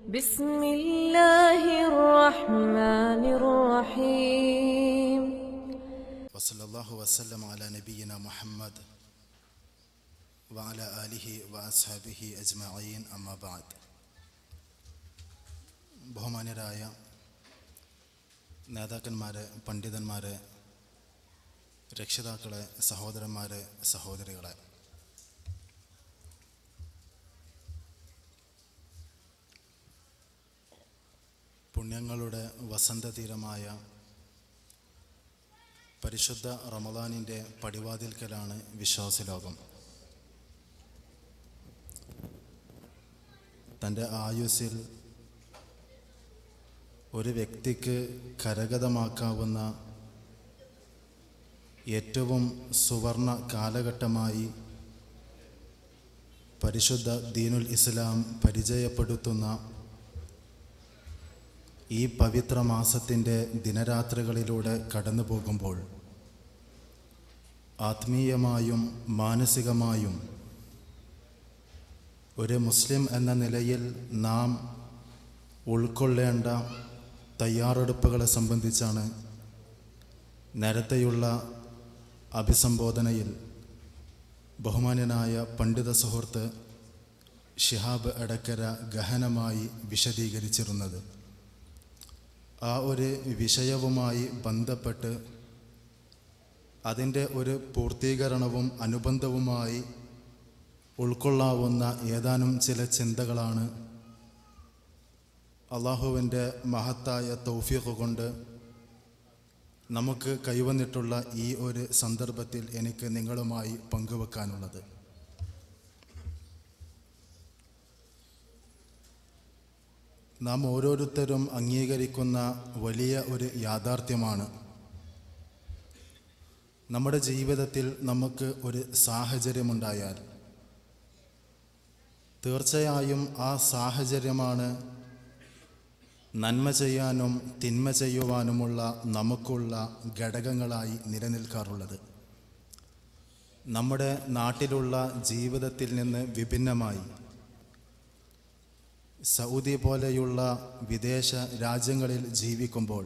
بسم الله الرحمن الرحيم وصلى الله وسلم على نبينا محمد وعلى آله وأصحابه أجمعين أما بعد. ബഹുമാന്യരായ നേതാക്കന്മാരെ, പണ്ഡിതന്മാരെ, രക്ഷിതാക്കളെ, സഹോദരന്മാരെ, സഹോദരികളെ, പുണ്യങ്ങളുടെ വസന്തതീരമായ പരിശുദ്ധ റമദാനിൻ്റെ പടിവാതിൽക്കലാണ് വിശ്വാസലോകം. തൻ്റെ ആയുസ്സിൽ ഒരു വ്യക്തിക്ക് കരഗതമാക്കാവുന്ന ഏറ്റവും സുവർണ കാലഘട്ടമായി പരിശുദ്ധ ദീനുൽ ഇസ്ലാം പരിചയപ്പെടുത്തുന്ന ഈ പവിത്ര മാസത്തിൻ്റെ ദിനരാത്രികളിലൂടെ കടന്നു പോകുമ്പോൾ ആത്മീയമായും മാനസികമായും ഒരു മുസ്ലിം എന്ന നിലയിൽ നാം ഉൾക്കൊള്ളേണ്ട തയ്യാറെടുപ്പുകളെ സംബന്ധിച്ചാണ് നേരത്തെയുള്ള അഭിസംബോധനയിൽ ബഹുമാന്യനായ പണ്ഡിത സുഹൃത്ത് ഷിഹാബ് എടക്കര ഗഹനമായി വിശദീകരിച്ചിരുന്നത്. ആ ഒരു വിഷയവുമായി ബന്ധപ്പെട്ട് അതിൻ്റെ ഒരു പൂർത്തീകരണവും അനുബന്ധവുമായി ഉൾക്കൊള്ളാവുന്ന ഏതാനും ചില ചിന്തകളാണ് അള്ളാഹുവിൻ്റെ മഹത്തായ തൗഫീഖ് കൊണ്ട് നമുക്ക് കൈവന്നിട്ടുള്ള ഈ ഒരു സന്ദർഭത്തിൽ എനിക്ക് നിങ്ങളുമായി പങ്കുവെക്കാനുള്ളത്. നാം ഓരോരുത്തരും അംഗീകരിക്കുന്ന വലിയ ഒരു യാഥാർത്ഥ്യമാണ്, നമ്മുടെ ജീവിതത്തിൽ നമുക്ക് ഒരു സാഹചര്യമുണ്ടായാൽ തീർച്ചയായും ആ സാഹചര്യമാണ് നന്മ ചെയ്യാനും തിന്മ ചെയ്യുവാനുമുള്ള നമുക്കുള്ള ഘടകങ്ങളായി നിലനിൽക്കാറുള്ളത്. നമ്മുടെ നാട്ടിലുള്ള ജീവിതത്തിൽ നിന്ന് വിഭിന്നമായി സൗദി പോലെയുള്ള വിദേശ രാജ്യങ്ങളിൽ ജീവിക്കുമ്പോൾ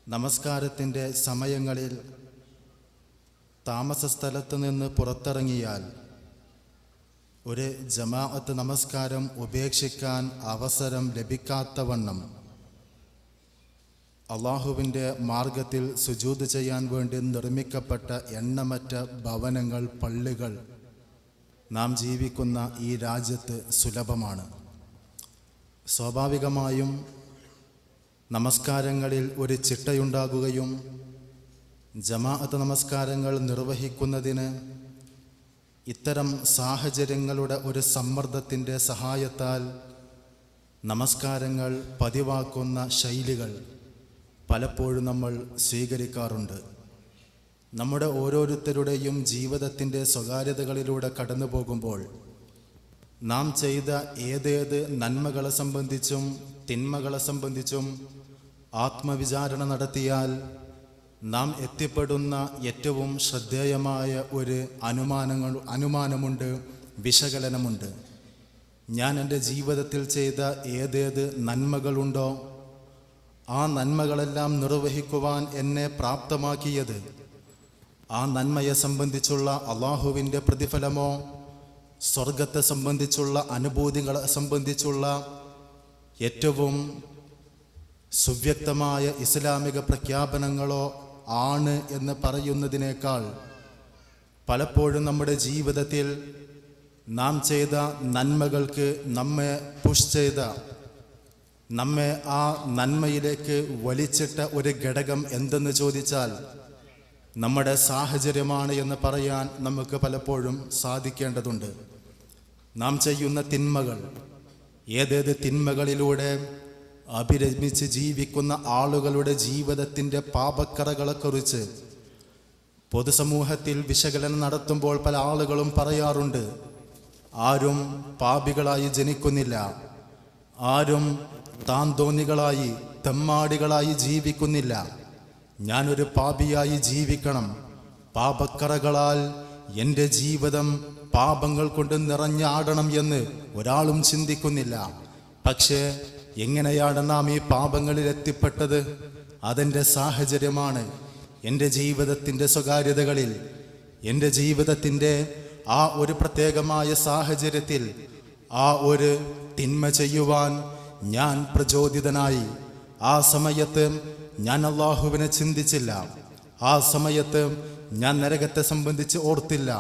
നമസ്കാരത്തിൻ്റെ സമയങ്ങളിൽ താമസ സ്ഥലത്ത് നിന്ന് പുറത്തിറങ്ങിയാൽ ഒരു ജമാഅത്ത് നമസ്കാരം ഉപേക്ഷിക്കാൻ അവസരം ലഭിക്കാത്തവണ്ണം അള്ളാഹുവിൻ്റെ മാർഗത്തിൽ സുജൂദ് ചെയ്യാൻ വേണ്ടി നിർമ്മിക്കപ്പെട്ട എണ്ണമറ്റ ഭവനങ്ങൾ, പള്ളികൾ നാം ജീവിക്കുന്ന ഈ രാജ്യത്ത് സുലഭമാണ്. സ്വാഭാവികമായും നമസ്കാരങ്ങളിൽ ഒരു ചിട്ടയുണ്ടാകുകയും ജമാഅത്ത് നമസ്കാരങ്ങൾ നിർവഹിക്കുന്നതിന് ഇത്തരം സാഹചര്യങ്ങളുടെ ഒരു സമ്മർദ്ദത്തിൻ്റെ സഹായത്താൽ നമസ്കാരങ്ങൾ പതിവാക്കുന്ന ശൈലികൾ പലപ്പോഴും നമ്മൾ സ്വീകരിക്കാറുണ്ട്. നമ്മുടെ ഓരോരുത്തരുടെയും ജീവിതത്തിൻ്റെ സ്വകാര്യതകളിലൂടെ കടന്നു പോകുമ്പോൾ നാം ചെയ്ത ഏതേത് നന്മകളെ സംബന്ധിച്ചും തിന്മകളെ സംബന്ധിച്ചും ആത്മവിചാരണ നടത്തിയാൽ നാം എത്തിപ്പെടുന്ന ഏറ്റവും ശ്രദ്ധേയമായ ഒരു അനുമാനമുണ്ട്, വിശകലനമുണ്ട്. ഞാൻ എൻ്റെ ജീവിതത്തിൽ ചെയ്ത ഏതേത് നന്മകളുണ്ടോ ആ നന്മകളെല്ലാം നിർവഹിക്കുവാൻ എന്നെ പ്രാപ്തമാക്കിയത് ആ നന്മയെ സംബന്ധിച്ചുള്ള അള്ളാഹുവിൻ്റെ പ്രതിഫലമോ സ്വർഗത്തെ സംബന്ധിച്ചുള്ള അനുഭൂതികളെ സംബന്ധിച്ചുള്ള ഏറ്റവും സുവ്യക്തമായ ഇസ്ലാമിക പ്രഖ്യാപനങ്ങളോ ആണ് എന്ന് പറയുന്നതിനേക്കാൾ പലപ്പോഴും നമ്മുടെ ജീവിതത്തിൽ നാം ചെയ്ത നന്മകൾക്ക് നമ്മെ പുഷ് ചെയ്ത, നമ്മെ ആ നന്മയിലേക്ക് വലിച്ചിട്ട ഒരു ഘടകം എന്തെന്ന് ചോദിച്ചാൽ നമ്മുടെ സാഹചര്യമാണ് എന്ന് പറയാൻ നമുക്ക് പലപ്പോഴും സാധിക്കേണ്ടതുണ്ട്. നാം ചെയ്യുന്ന തിന്മകൾ, ഏതേത് തിന്മകളിലൂടെ അഭിരമിച്ച് ജീവിക്കുന്ന ആളുകളുടെ ജീവിതത്തിൻ്റെ പാപക്കറകളെക്കുറിച്ച് പൊതുസമൂഹത്തിൽ വിശകലനം നടത്തുമ്പോൾ പല ആളുകളും പറയാറുണ്ട്, ആരും പാപികളായി ജനിക്കുന്നില്ല, ആരും താന്തോന്നികളായി തെമ്മാടികളായി ജീവിക്കുന്നില്ല, ഞാനൊരു പാപിയായി ജീവിക്കണം, പാപക്കറകളാൽ എൻ്റെ ജീവിതം പാപങ്ങൾ കൊണ്ട് നിറഞ്ഞാടണം എന്ന് ഒരാളും ചിന്തിക്കുന്നില്ല. പക്ഷേ എങ്ങനെയാണ് നാം ഈ പാപങ്ങളിൽ എത്തിപ്പെട്ടത്? അതെൻ്റെ സാഹചര്യമാണ്. എൻ്റെ ജീവിതത്തിൻ്റെ സ്വകാര്യതകളിൽ, എൻ്റെ ജീവിതത്തിൻ്റെ ആ ഒരു പ്രത്യേകമായ സാഹചര്യത്തിൽ ആ ഒരു തിന്മ ചെയ്യുവാൻ ഞാൻ പ്രചോദിതനായി. ആ സമയത്ത് ഞാൻ അള്ളാഹുവിനെ ചിന്തിച്ചില്ല. ആ സമയത്ത് ഞാൻ നരകത്തെ സംബന്ധിച്ച് ഓർത്തില്ല.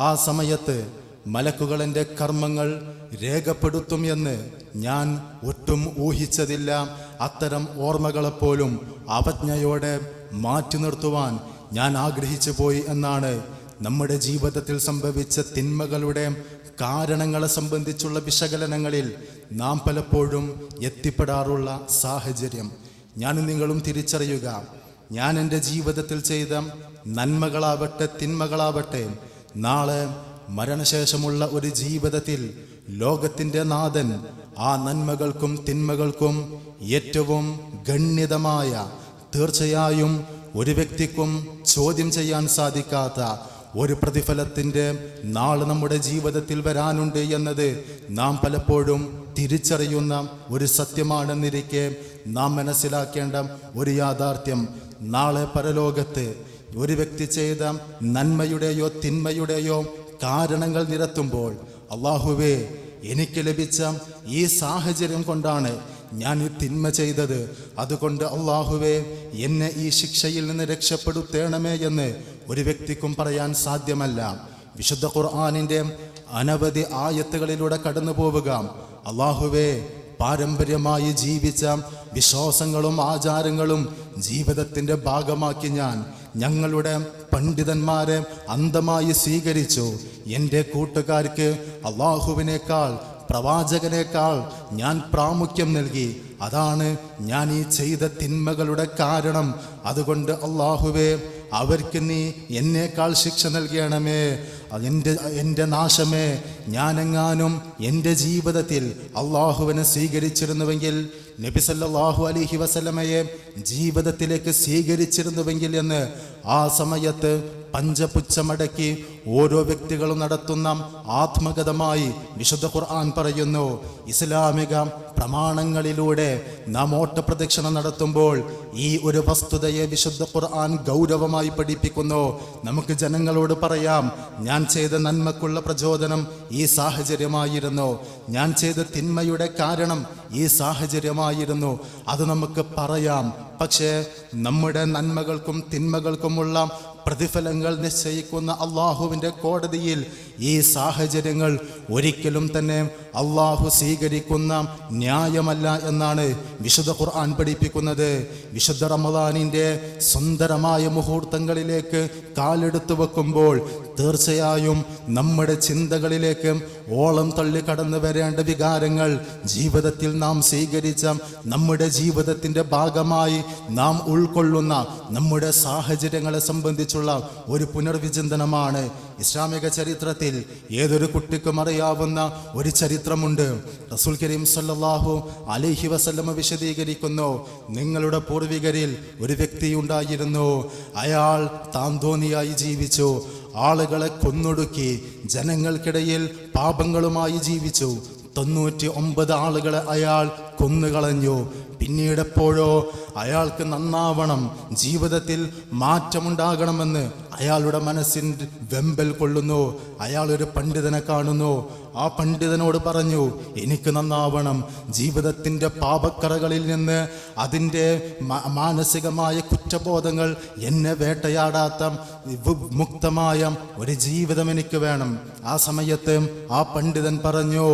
ആ സമയത്ത് മലക്കുകൾ എൻ്റെ കർമ്മങ്ങൾ രേഖപ്പെടുത്തും എന്ന് ഞാൻ ഒട്ടും ഊഹിച്ചതില്ല. അത്തരം ഓർമ്മകളെപ്പോലും അവജ്ഞയോടെ മാറ്റി നിർത്തുവാൻ ഞാൻ ആഗ്രഹിച്ചു പോയി എന്നാണ് നമ്മുടെ ജീവിതത്തിൽ സംഭവിച്ച തിന്മകളുടെ കാരണങ്ങളെ സംബന്ധിച്ചുള്ള വിശകലനങ്ങളിൽ നാം പലപ്പോഴും എത്തിപ്പെടാറുള്ള സാഹചര്യം. ഞാനും നിങ്ങളും തിരിച്ചറിയുക, ഞാൻ എൻ്റെ ജീവിതത്തിൽ ചെയ്ത നന്മകളാവട്ടെ തിന്മകളാവട്ടെ, നാളെ മരണശേഷമുള്ള ഒരു ജീവിതത്തിൽ ലോകത്തിൻ്റെ നാഥൻ ആ നന്മകൾക്കും തിന്മകൾക്കും ഏറ്റവും ഗണ്യതമായ, തീർച്ചയായും ഒരു വ്യക്തിക്കും ചോദ്യം ചെയ്യാൻ സാധിക്കാത്ത ഒരു പ്രതിഫലത്തിൻ്റെ നാൾ നമ്മുടെ ജീവിതത്തിൽ വരാനുണ്ട് എന്നത് നാം പലപ്പോഴും തിരിച്ചറിയുന്ന ഒരു സത്യമാണെന്നിരിക്കെ നാം മനസ്സിലാക്കേണ്ട ഒരു യാഥാർത്ഥ്യം, നാളെ പരലോകത്ത് ഒരു വ്യക്തി ചെയ്ത നന്മയുടെയോ തിന്മയുടെയോ കാരണങ്ങൾ നിരത്തുമ്പോൾ, അല്ലാഹുവേ, എനിക്ക് ലഭിച്ച ഈ സാഹചര്യം കൊണ്ടാണ് ഞാൻ ഈ തിന്മ ചെയ്തത്, അതുകൊണ്ട് അല്ലാഹുവേ എന്നെ ഈ ശിക്ഷയിൽ നിന്ന് രക്ഷപ്പെടുത്തേണമേ എന്ന് ഒരു വ്യക്തിക്കും പറയാൻ സാധ്യമല്ല. വിശുദ്ധ ഖുർആനിൻ്റെ അനവധി ആയത്തുകളിലൂടെ കടന്നു പോവുക. അല്ലാഹുവേ, പാരമ്പര്യമായി ജീവിച്ച വിശ്വാസങ്ങളും ആചാരങ്ങളും ജീവിതത്തിൻ്റെ ഭാഗമാക്കി ഞങ്ങളുടെ പണ്ഡിതന്മാരെ അന്ധമായി സ്വീകരിച്ചു. എൻ്റെ കൂട്ടുകാർക്ക് അല്ലാഹുവിനേക്കാൾ പ്രവാചകനേക്കാൾ ഞാൻ പ്രാമുഖ്യം നൽകി. അതാണ് ഞാൻ ഈ ചെയ്ത തിന്മകളുടെ കാരണം. അതുകൊണ്ട് അല്ലാഹുവേ, അവർക്ക് നീ എന്നേക്കാൾ ശിക്ഷ നൽകണമേ. എൻ്റെ നാശമേ, ഞാനെങ്ങാനും എൻ്റെ ജീവിതത്തിൽ അള്ളാഹുവിനെ സ്വീകരിച്ചിരുന്നുവെങ്കിൽ, നബി സല്ലല്ലാഹു അലൈഹി വസല്ലമയെ ജീവിതത്തിലേക്ക് സ്വീകരിച്ചിരുന്നുവെങ്കിൽ എന്ന് ആ സമയത്ത് പഞ്ചപുച്ഛമടക്കി ഓരോ വ്യക്തികളും നടത്തുന്ന ആത്മഗതമായി വിശുദ്ധ ഖുർആൻ പറയുന്നു. ഇസ്ലാമിക പ്രമാണങ്ങളിലൂടെ നാം ഓട്ടപ്രദക്ഷിണം നടത്തുമ്പോൾ ഈ ഒരു വസ്തുതയെ വിശുദ്ധ ഖുർആൻ ഗൗരവമായി പഠിപ്പിക്കുന്നു. നമുക്ക് ജനങ്ങളോട് പറയാം, ഞാൻ ചെയ്ത നന്മക്കുള്ള പ്രചോദനം ഈ സാഹചര്യമായിരുന്നു, ഞാൻ ചെയ്ത തിന്മയുടെ കാരണം ഈ സാഹചര്യമായിരുന്നു. അത് നമുക്ക് പറയാം. പക്ഷേ നമ്മുടെ നന്മകൾക്കും തിന്മകൾക്കുമുള്ള പ്രതിഫലങ്ങൾ നിശ്ചയിക്കുന്ന അള്ളാഹുവിൻ്റെ കോടതിയിൽ ഈ സാഹചര്യങ്ങൾ ഒരിക്കലും തന്നെ അള്ളാഹു സ്വീകരിക്കുന്ന ന്യായമല്ല എന്നാണ് വിശുദ്ധ ഖുർആൻ പഠിപ്പിക്കുന്നത്. വിശുദ്ധ റമദാനിൻ്റെ സുന്ദരമായ മുഹൂർത്തങ്ങളിലേക്ക് കാലെടുത്തു വെക്കുമ്പോൾ തീർച്ചയായും നമ്മുടെ ചിന്തകളിലേക്ക് ഓളം തള്ളി കടന്നു വരേണ്ട വികാരങ്ങൾ ജീവിതത്തിൽ നാം സ്വീകരിച്ച, നമ്മുടെ ജീവിതത്തിൻ്റെ ഭാഗമായി നാം ഉൾക്കൊള്ളുന്ന നമ്മുടെ സാഹചര്യങ്ങളെ സംബന്ധിച്ചുള്ള ഒരു പുനർവിചിന്തനമാണ്. ഇസ്ലാമിക ചരിത്രത്തിൽ ഏതൊരു കുട്ടിക്കും അറിയാവുന്ന ഒരു ചരിത്രമുണ്ട്. റസൂൽ കരീം സല്ലല്ലാഹു അലൈഹി വസല്ലമ വിശദീകരിക്കുന്നു, നിങ്ങളുടെ പൂർവികരിൽ ഒരു വ്യക്തിയുണ്ടായിരുന്നു, അയാൾ താന്തോന്നിയായി ജീവിച്ചു, ആളുകളെ കൊന്നൊടുക്കി, ജനങ്ങൾക്കിടയിൽ പാപങ്ങളുമായി ജീവിച്ചു. 99 ആളുകളെ അയാൾ കൊന്നുകളഞ്ഞു. പിന്നീട് എപ്പോഴോ അയാൾക്ക് നന്നാവണം, ജീവിതത്തിൽ മാറ്റമുണ്ടാകണമെന്ന് അയാളുടെ മനസ്സിൻ്റെ വെമ്പൽ കൊള്ളുന്നു. അയാൾ ഒരു പണ്ഡിതനെ കാണുന്നു. ആ പണ്ഡിതനോട് പറഞ്ഞു, എനിക്ക് നന്നാവണം, ജീവിതത്തിൻ്റെ പാപക്കറകളിൽ നിന്ന്, അതിൻ്റെ മാനസികമായ കുറ്റബോധങ്ങൾ എന്നെ വേട്ടയാടാത്ത മുക്തമായ ഒരു ജീവിതം എനിക്ക് വേണം. ആ സമയത്ത് ആ പണ്ഡിതൻ പറഞ്ഞു,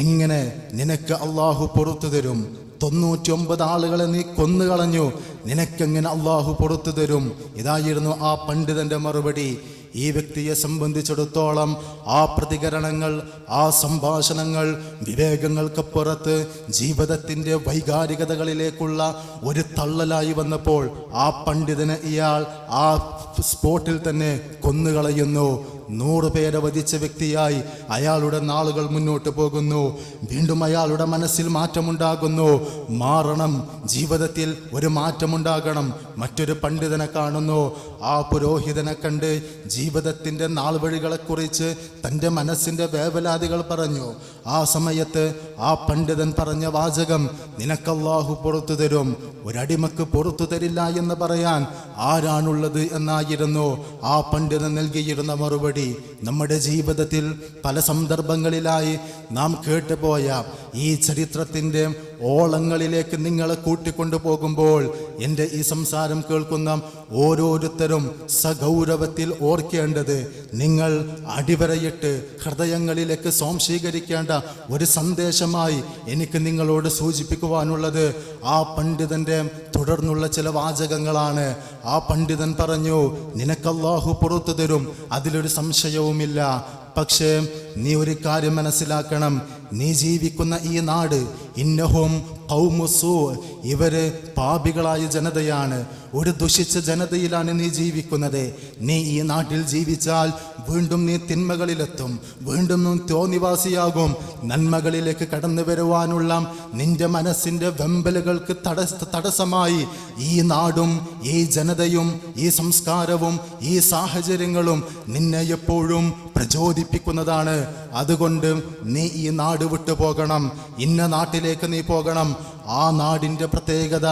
എങ്ങനെ നിനക്ക് അള്ളാഹു പുറത്തു തരും? 99 ആളുകളെ നീ കൊന്നുകളഞ്ഞു, നിനക്കെങ്ങനെ അള്ളാഹു പുറത്തു തരും? ഇതായിരുന്നു ആ പണ്ഡിതന്റെ മറുപടി. ഈ വ്യക്തിയെ സംബന്ധിച്ചിടത്തോളം ആ പ്രതികരണങ്ങൾ, ആ സംഭാഷണങ്ങൾ വിവേകങ്ങൾക്കപ്പുറത്ത് ജീവിതത്തിൻ്റെ വൈകാരികതകളിലേക്കുള്ള ഒരു തള്ളലായി വന്നപ്പോൾ ആ പണ്ഡിതനെ ഇയാൾ ആ സ്പോട്ടിൽ തന്നെ കൊന്നുകളയുന്നു. 100 പേരെ വധിച്ച വ്യക്തിയായി അയാളുടെ നാളുകൾ മുന്നോട്ട് പോകുന്നു. വീണ്ടും അയാളുടെ മനസ്സിൽ മാറ്റമുണ്ടാകുന്നു. മാറണം, ജീവിതത്തിൽ ഒരു മാറ്റമുണ്ടാകണം. മറ്റൊരു പണ്ഡിതനെ കാണുന്നു. ആ പുരോഹിതനെ കണ്ട് ജീവിതത്തിൻ്റെ നാൾവഴികളെക്കുറിച്ച് തൻ്റെ മനസ്സിൻ്റെ വേവലാതികൾ പറഞ്ഞു. ആ സമയത്ത് ആ പണ്ഡിതൻ പറഞ്ഞ വാചകം, നിനക്കല്ലാഹു പുറത്തു തരും, ഒരടിമക്ക് പുറത്തു തരില്ല എന്ന് പറയാൻ ആരാണുള്ളത് എന്നായിരുന്നു ആ പണ്ഡിതൻ നൽകിയിരുന്ന മറുപടി. നമ്മുടെ ജീവിതത്തിൽ പല സന്ദർഭങ്ങളിലായി നാം കേട്ടുപോയ ഈ ചരിത്രത്തിൻ്റെ ഓളങ്ങളിലേക്ക് നിങ്ങളെ കൂട്ടിക്കൊണ്ടു പോകുമ്പോൾ എൻ്റെ ഈ സംസാരം കേൾക്കുന്ന ഓരോരുത്തരും സഗൗരവത്തിൽ ഓർക്കേണ്ടത്, നിങ്ങൾ അടിവരയിട്ട് ഹൃദയങ്ങളിലേക്ക് സ്വാംശീകരിക്കേണ്ട ഒരു സന്ദേശമായി എനിക്ക് നിങ്ങളോട് സൂചിപ്പിക്കുവാനുള്ളത് ആ പണ്ഡിതൻ്റെ തുടർന്നുള്ള ചില വാചകങ്ങളാണ്. ആ പണ്ഡിതൻ പറഞ്ഞു, നിനക്കല്ലാഹു പുറത്തു തരും, അതിലൊരു സംശയവുമില്ല. പക്ഷേ നീ ഒരു കാര്യം മനസ്സിലാക്കണം, നീ ജീവിക്കുന്ന ഈ നാട് ഇന്നഹും ഖൗമുസൂ, ഇവര് പാപികളായ ജനതയാണ്, ഒരു ദുഷിച്ച ജനതയിലാണ് നീ ജീവിക്കുന്നത്. നീ ഈ നാട്ടിൽ ജീവിച്ചാൽ വീണ്ടും നീ തിന്മകളിലെത്തും, വീണ്ടും നീ തോന്നിവാസിയാകും. നന്മകളിലേക്ക് കടന്നു വരുവാനുള്ള നിന്റെ മനസ്സിൻ്റെ വെമ്പലുകൾക്ക് തടസ്സമായി ഈ നാടും ഈ ജനതയും ഈ സംസ്കാരവും ഈ സാഹചര്യങ്ങളും നിന്നെ എപ്പോഴും പ്രചോദിപ്പിക്കുന്നതാണ്. അതുകൊണ്ട് നീ ഈ നാട് വിട്ടു പോകണം, ഇന്ന നാട്ടിലേക്ക് നീ പോകണം. ആ നാടിൻ്റെ പ്രത്യേകത,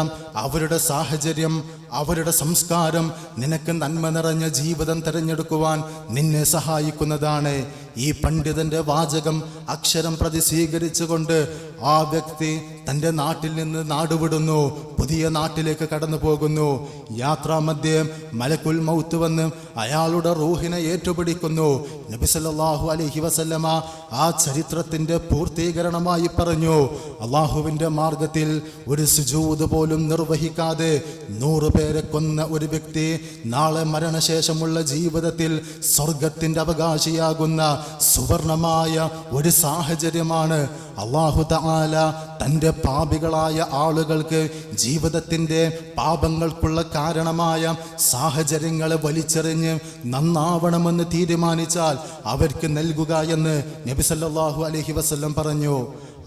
അവരുടെ സാഹചര്യം, അവരുടെ സംസ്കാരം നിനക്ക് നന്മ നിറഞ്ഞ ജീവിതം തിരഞ്ഞെടുക്കുവാൻ നിന്നെ സഹായിക്കുന്നതാണ്. ഈ പണ്ഡിതൻ്റെ വാചകം അക്ഷരം പ്രതി സ്വീകരിച്ചുകൊണ്ട് ആ വ്യക്തി തൻ്റെ നാട്ടിൽ നിന്ന് നാടുവിടുന്നു, പുതിയ നാട്ടിലേക്ക് കടന്നു പോകുന്നു. യാത്രാമധ്യേ മലക്കുൽ മൗത്ത് വന്ന് അയാളുടെ റൂഹിനെ ഏറ്റുപിടിക്കുന്നു. നബി സല്ലല്ലാഹു അലൈഹി വസല്ലമ ആ ചരിത്രത്തിൻ്റെ പൂർത്തീകരണമായി പറഞ്ഞു, അള്ളാഹുവിൻ്റെ മാർഗത്തിൽ ഒരു സുജൂദ് പോലും നിർവഹിക്കാതെ 100 പേരെ കൊന്ന ഒരു വ്യക്തി നാളെ മരണശേഷമുള്ള ജീവിതത്തിൽ സ്വർഗത്തിൻ്റെ അവകാശിയാകുന്ന സുവർണമായ ഒരു സാഹചര്യമാണ് അല്ലാഹു തആല തൻ്റെ പാപികളായ ആളുകൾക്ക് ജീവിതത്തിൻ്റെ പാപങ്ങൾക്കുള്ള കാരണമായ സാഹചര്യങ്ങളെ വലിച്ചെറിഞ്ഞ് നന്നാവണമെന്ന് തീരുമാനിച്ചാൽ അവർക്ക് നൽകുക എന്ന് നബി സല്ലല്ലാഹു അലൈഹി വസല്ലം പറഞ്ഞു.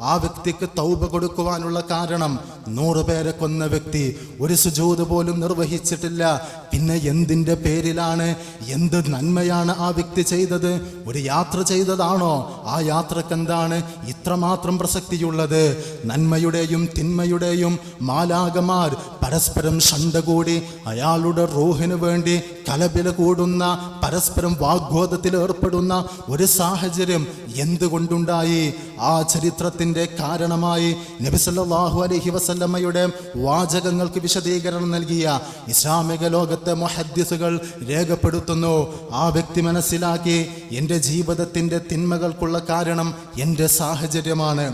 ആ വ്യക്തിക്ക് തൗബ കൊടുക്കുവാനുള്ള കാരണം 100 പേരെ കൊന്ന വ്യക്തി ഒരു സുജൂദ് പോലും നിർവഹിച്ചിട്ടില്ല. പിന്നെ എന്തിൻ്റെ പേരിലാണ്, എന്ത് നന്മയാണ് ആ വ്യക്തി ചെയ്തത്? ഒരു യാത്ര ചെയ്തതാണോ? ആ യാത്രക്ക് എന്താണ് ഇത്രമാത്രം പ്രസക്തിയുള്ളത്? നന്മയുടെയും തിന്മയുടെയും മാലാകമാർ പരസ്പരം ശണ്ട കൂടി അയാളുടെ റൂഹിന് വേണ്ടി കലപില കൂടുന്ന, പരസ്പരം വാഗ്വാദത്തിൽ ഏർപ്പെടുന്ന ഒരു സാഹചര്യം എന്തുകൊണ്ടുണ്ടായി? ആ ചരിത്രത്തിൻ്റെ കാരണമായി നബി സല്ലല്ലാഹു അലൈഹി വസല്ലമയുടെ വാചകങ്ങൾക്ക് വിശദീകരണം നൽകിയ ഇസ്ലാമിക ലോകത്തെ മുഹദ്ദിസുകൾ രേഖപ്പെടുത്തുന്നു. ആ വ്യക്തി മനസ്സിലാക്കി, എൻ്റെ ജീവിതത്തിൻ്റെ തിന്മകൾക്കുള്ള കാരണം എൻ്റെ സാഹചര്യമാണ്.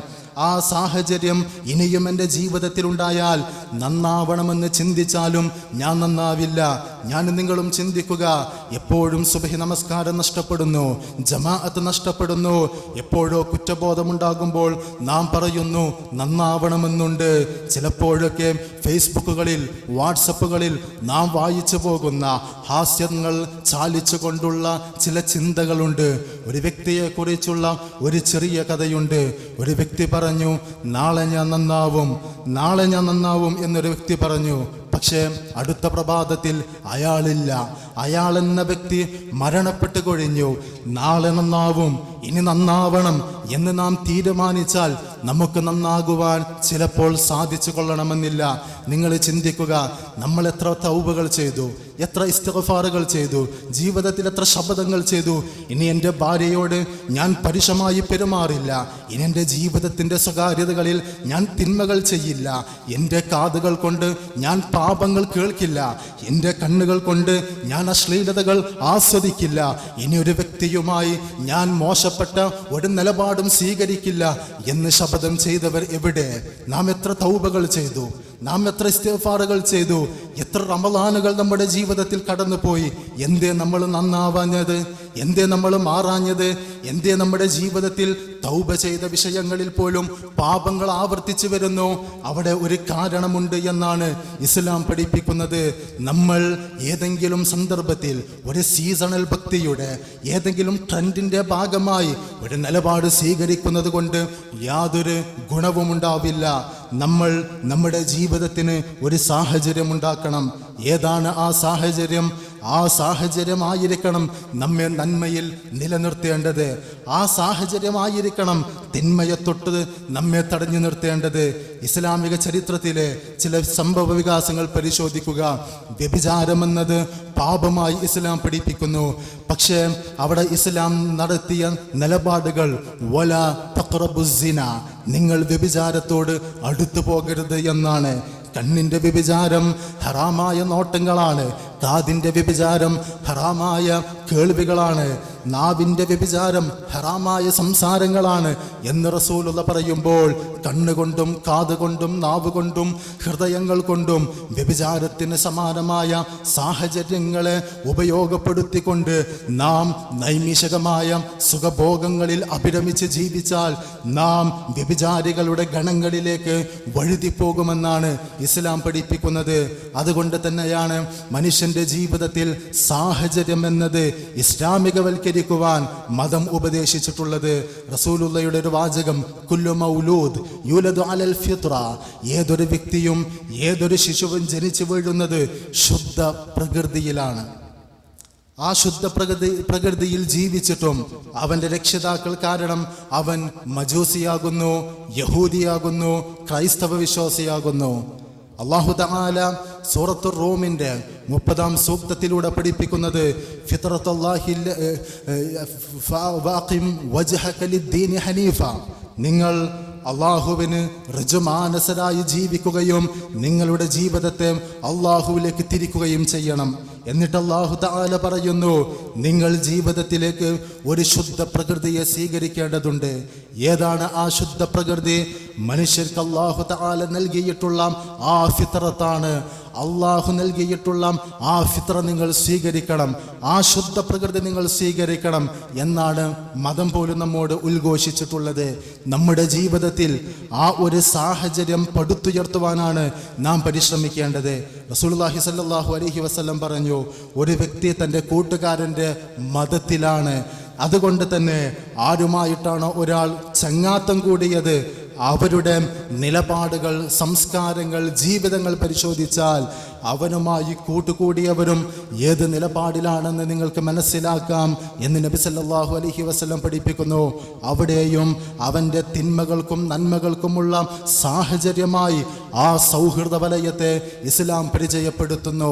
ആ സാഹചര്യം ഇനിയും എൻ്റെ ജീവിതത്തിലുണ്ടായാൽ നന്നാവണമെന്ന് ചിന്തിച്ചാലും ഞാൻ നന്നാവില്ല. ഞാൻ നിങ്ങളും ചിന്തിക്കുക, എപ്പോഴും സുബ്ഹി നമസ്കാരം നഷ്ടപ്പെടുന്നു, ജമാഅത്ത് നഷ്ടപ്പെടുന്നു. എപ്പോഴോ കുറ്റബോധമുണ്ടാകുമ്പോൾ നാം പറയുന്നു നന്നാവണമെന്നുണ്ട്. ചിലപ്പോഴൊക്കെ ഫേസ്ബുക്കുകളിൽ, വാട്സപ്പുകളിൽ നാം വായിച്ചു പോകുന്ന ഹാസ്യങ്ങൾ ചാലിച്ചുകൊണ്ടുള്ള ചില ചിന്തകളുണ്ട്. ഒരു വ്യക്തിയെക്കുറിച്ചുള്ള ഒരു ചെറിയ കഥയുണ്ട്. ഒരു വ്യക്തി പറഞ്ഞു, നാളെ ഞാൻ നന്നാവും, നാളെ ഞാൻ നന്നാവും എന്നൊരു വ്യക്തി പറഞ്ഞു. പക്ഷേ അടുത്ത പ്രഭാതത്തിൽ അയാളില്ല. അയാളെന്ന വ്യക്തി മരണപ്പെട്ടു കഴിഞ്ഞു. നാളെ നന്നാവും, ഇനി നന്നാവണം എന്ന് നാം തീരുമാനിച്ചാൽ നമുക്ക് നന്നാകുവാൻ ചിലപ്പോൾ സാധിച്ചു കൊള്ളണമെന്നില്ല. നിങ്ങൾ ചിന്തിക്കുക, നമ്മൾ എത്ര തൗബകൾ ചെയ്തു, എത്ര ഇസ്തിഗ്ഫാറുകൾ ചെയ്തു, ജീവിതത്തിൽ എത്ര ശബ്ദങ്ങൾ ചെയ്തു. ഇനി എൻ്റെ ഭാര്യയോട് ഞാൻ പരുഷമായി പെരുമാറില്ല, ഇനി എൻ്റെ ജീവിതത്തിൻ്റെ സ്വകാര്യതകളിൽ ഞാൻ തിന്മകൾ ചെയ്യില്ല, എൻ്റെ കാതുകൾ കൊണ്ട് ഞാൻ പാപങ്ങൾ കേൾക്കില്ല, എൻ്റെ കണ്ണുകൾ കൊണ്ട് ഞാൻ അശ്ലീലതകൾ ആസ്വദിക്കില്ല, ഇനി ഒരു വ്യക്തിയുമായി ഞാൻ മോശപ്പെട്ട ഒരു നിലപാടും സ്വീകരിക്കില്ല എന്ന് ശപഥം ചെയ്തവർ എവിടെ? നാം എത്ര തൗബകൾ ചെയ്തു, നാം എത്ര ഇസ്തിഗ്ഫാറുകൾ ചെയ്തു, എത്ര റമളാനുകൾ നമ്മുടെ ജീവിതത്തിൽ കടന്നുപോയി. എന്തേ നമ്മൾ നന്നാവാഞ്ഞത്? എന്തേ നമ്മൾ മാറാഞ്ഞത്? എന്തേ നമ്മുടെ ജീവിതത്തിൽ തൗബ ചെയ്ത വിഷയങ്ങളിൽ പോലും പാപങ്ങൾ ആവർത്തിച്ചു വരുന്നു? അവിടെ ഒരു കാരണമുണ്ട് എന്നാണ് ഇസ്ലാം പഠിപ്പിക്കുന്നത്. നമ്മൾ ഏതെങ്കിലും സന്ദർഭത്തിൽ ഒരു സീസണൽ ഭക്തിയുടെ ഏതെങ്കിലും ട്രെൻഡിൻ്റെ ഭാഗമായി ഒരു നിലപാട് സ്വീകരിക്കുന്നത് കൊണ്ട് യാതൊരു ഗുണവും ഉണ്ടാവില്ല. നമ്മൾ നമ്മുടെ ജീവിതത്തിന് ഒരു സാഹചര്യം ഉണ്ടാക്കണം. ഏതാണ് ആ സാഹചര്യം? ആ സാഹചര്യമായിരിക്കണം നമ്മെ നന്മയിൽ നിലനിർത്തേണ്ടത്. ആ സാഹചര്യമായിരിക്കണം തിന്മയെ തൊട്ട് നമ്മെ തടഞ്ഞു നിർത്തേണ്ടത്. ഇസ്ലാമിക ചരിത്രത്തിലെ ചില സംഭവ വികാസങ്ങൾ പരിശോധിക്കുക. വ്യഭിചാരമെന്നത് പാപമായി ഇസ്ലാം പഠിപ്പിക്കുന്നു. പക്ഷേ അവിടെ ഇസ്ലാം നടത്തിയ നിലപാടുകൾ വല തഖ്റബുസ്സിന, നിങ്ങൾ വ്യഭിചാരത്തോട് അടുത്തു പോകരുത് എന്നാണ്. കണ്ണിന്റെ വ്യഭിചാരം ഹറാമായ നോട്ടങ്ങളാണ്. കാതിന്റെ വ്യഭിചാരം ഹറാമായ കേൾവികളാണ്. നാവിന്റെ വ്യഭിചാരം ഹറാമായ സംസാരങ്ങളാണ് എന്ന് റസൂലുള്ള പറയുമ്പോൾ കണ്ണുകൊണ്ടും കാതുകൊണ്ടും നാവ് കൊണ്ടും ഹൃദയങ്ങൾ കൊണ്ടും വ്യഭിചാരത്തിന് സമാനമായ സാഹചര്യങ്ങളെ ഉപയോഗപ്പെടുത്തിക്കൊണ്ട് നാം നൈമിഷികമായ സുഖഭോഗങ്ങളിൽ അഭിരമിച്ച് ജീവിച്ചാൽ നാം വ്യഭിചാരികളുടെ ഗണങ്ങളിലേക്ക് വഴുതിപ്പോകുമെന്നാണ് ഇസ്ലാം പഠിപ്പിക്കുന്നത്. അതുകൊണ്ട് തന്നെയാണ് മനുഷ്യന്റെ ജീവിതത്തിൽ സാഹചര്യം എന്നത് ഇസ്ലാമികവൽക്കരിക്കുവാൻ മതം ഉപദേശിച്ചിട്ടുള്ളത്. റസൂലുള്ളയുടെ ഒരു വാചകം, കുല്ലു മൗലൂദ് യൂലദു അലൽ ഫിത്ര, ഏതൊരു വ്യക്തിയും ഏതൊരു ശിശുവും ജനിച്ചു വീഴുന്നത് ശുദ്ധ പ്രകൃതിയിലാണ്. ആ ശുദ്ധ പ്രകൃതിയിൽ ജീവിച്ചിട്ടും അവൻ്റെ രക്ഷിതാക്കൾ കാരണം അവൻ മജൂസിയാകുന്നു, യഹൂദിയാകുന്നു, ക്രൈസ്തവ വിശ്വാസിയാകുന്നു. അല്ലാഹു തആല സൂറത്തുർ റൂമിന്റെ 30-ാം സൂക്തത്തിലൂടെ പഠിപ്പിക്കുന്നത് ഫിത്രത്തുല്ലാഹി വഅഖിം വജ്ഹക ലിദ്ദീനി ഹനീഫ, നിങ്ങൾ അള്ളാഹുവിന് ഋജുമാനസരായി ജീവിക്കുകയും നിങ്ങളുടെ ജീവിതത്തെ അള്ളാഹുവിലേക്ക് തിരിക്കുകയും ചെയ്യണം. എന്നിട്ട് അല്ലാഹു തആല പറയുന്നു, നിങ്ങൾ ജീവിതത്തിലേക്ക് ഒരു ശുദ്ധ പ്രകൃതിയെ സ്വീകരിക്കേണ്ടതുണ്ട്. ഏതാണ് ആ ശുദ്ധ പ്രകൃതി? മനുഷ്യർക്ക് അല്ലാഹു തആല നൽകിയിട്ടുള്ള ആ ഫിത്രത്താണ്. അള്ളാഹു നൽകിയിട്ടുള്ള ആ ഫിത്ര നിങ്ങൾ സ്വീകരിക്കണം, ആ ശുദ്ധ പ്രകൃതി നിങ്ങൾ സ്വീകരിക്കണം എന്നാണ് മതം പോലും നമ്മോട് ഉദ്ഘോഷിച്ചിട്ടുള്ളത്. നമ്മുടെ ജീവിതത്തിൽ ആ ഒരു സാഹചര്യം പടുത്തുയർത്തുവാനാണ് നാം പരിശ്രമിക്കേണ്ടത്. റസൂലുള്ളാഹി സ്വല്ലല്ലാഹു അലൈഹി വസല്ലം പറഞ്ഞു, ഒരു വ്യക്തി തൻ്റെ കൂട്ടുകാരൻ്റെ മതത്തിലാണ്. അതുകൊണ്ട് തന്നെ ആരുമായിട്ടാണോ ഒരാൾ ചങ്ങാത്തം കൂടിയത് അവരുടെ നിലപാടുകൾ, സംസ്കാരങ്ങൾ, ജീവിതങ്ങൾ പരിശോധിച്ചാൽ അവനുമായി കൂട്ടുകൂടിയവരും ഏത് നിലപാടിലാണെന്ന് നിങ്ങൾക്ക് മനസ്സിലാക്കാം എന്ന് നബി സല്ലല്ലാഹു അലൈഹി വസല്ലം പഠിപ്പിക്കുന്നു. അവിടെയും അവൻ്റെ തിന്മകൾക്കും നന്മകൾക്കുമുള്ള സാഹചര്യമായി ആ സൗഹൃദ വലയത്തെ ഇസ്ലാം പരിചയപ്പെടുത്തുന്നു.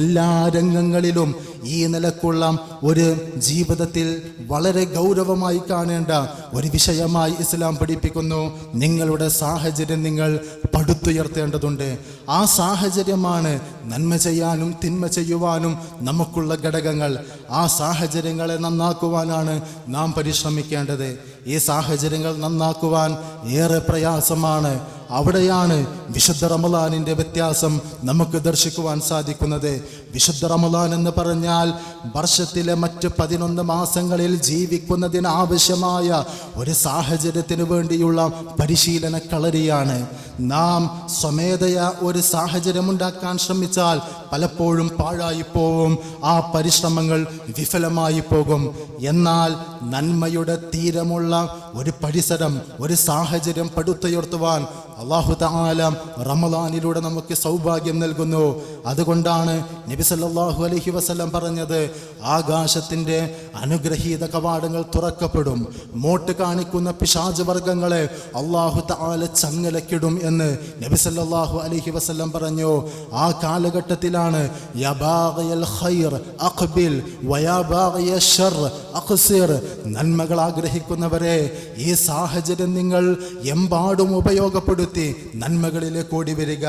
എല്ലാ രംഗങ്ങളിലും ഈ നിലക്കുള്ള ഒരു ജീവിതത്തിൽ വളരെ ഗൗരവമായി കാണേണ്ട ഒരു വിഷയമായി ഇസ്ലാം പഠിപ്പിക്കുന്നു. നിങ്ങളുടെ സാഹചര്യം നിങ്ങൾ പടുത്തുയർത്തേണ്ടതുണ്ട്. ആ സാഹചര്യമാണ് നന്മ ചെയ്യാനും തിന്മ ചെയ്യുവാനും നമുക്കുള്ള ഘടകങ്ങൾ. ആ സാഹചര്യങ്ങളെ നന്നാക്കുവാനാണ് നാം പരിശ്രമിക്കേണ്ടത്. ഈ സാഹചര്യങ്ങൾ നന്നാക്കുവാൻ ഏറെ പ്രയാസമാണ്. അവിടെയാണ് വിശുദ്ധ റമളാനിൻ്റെ വ്യത്യാസം നമുക്ക് ദർശിക്കുവാൻ സാധിക്കുന്നത്. വിശുദ്ധ റമളാൻ എന്ന് പറഞ്ഞാൽ വർഷത്തിലെ മറ്റ് 11 മാസങ്ങളിൽ ജീവിക്കുന്നതിന് ആവശ്യമായ ഒരു സാഹചര്യത്തിന് വേണ്ടിയുള്ള പരിശീലന കളരിയാണ്. നാം സ്വമേധയാ ഒരു സാഹചര്യം ഉണ്ടാക്കാൻ ശ്രമിച്ചാൽ പലപ്പോഴും പാഴായിപ്പോവും, ആ പരിശ്രമങ്ങൾ വിഫലമായി പോകും. എന്നാൽ നന്മയുടെ തീരമുള്ള ഒരു പരിസരം, ഒരു സാഹചര്യം പടുത്തുയർത്തുവാൻ അല്ലാഹു തആല റമളാനിലൂടെ നമുക്ക് സൗഭാഗ്യം നൽകുന്നു. അതുകൊണ്ടാണ് നബി സല്ലല്ലാഹു അലൈഹി വസല്ലം പറഞ്ഞത്, ആകാശത്തിൻ്റെ അനുഗ്രഹീത കവാടങ്ങൾ തുറക്കപ്പെടും, മോട്ട് കാണിക്കുന്ന പിശാച് വർഗങ്ങളെ അല്ലാഹു തആല ചങ്ങലക്കിടും എന്ന് നബി സല്ലല്ലാഹു അലൈഹി വസല്ലം പറഞ്ഞു. ആ കാലഘട്ടത്തിലാണ് യാ ബാഗിയൽ ഖൈർ അഖ്ബിൽ വയാ ബാഗിയ ശർ അഖ്സിർ, നന്മകൾ ആഗ്രഹിക്കുന്നവരെ ഈ സാഹചര്യം നിങ്ങൾ എമ്പാടും ഉപയോഗപ്പെടുത്തി നന്മകളിലേക്ക് ഓടി വരിക.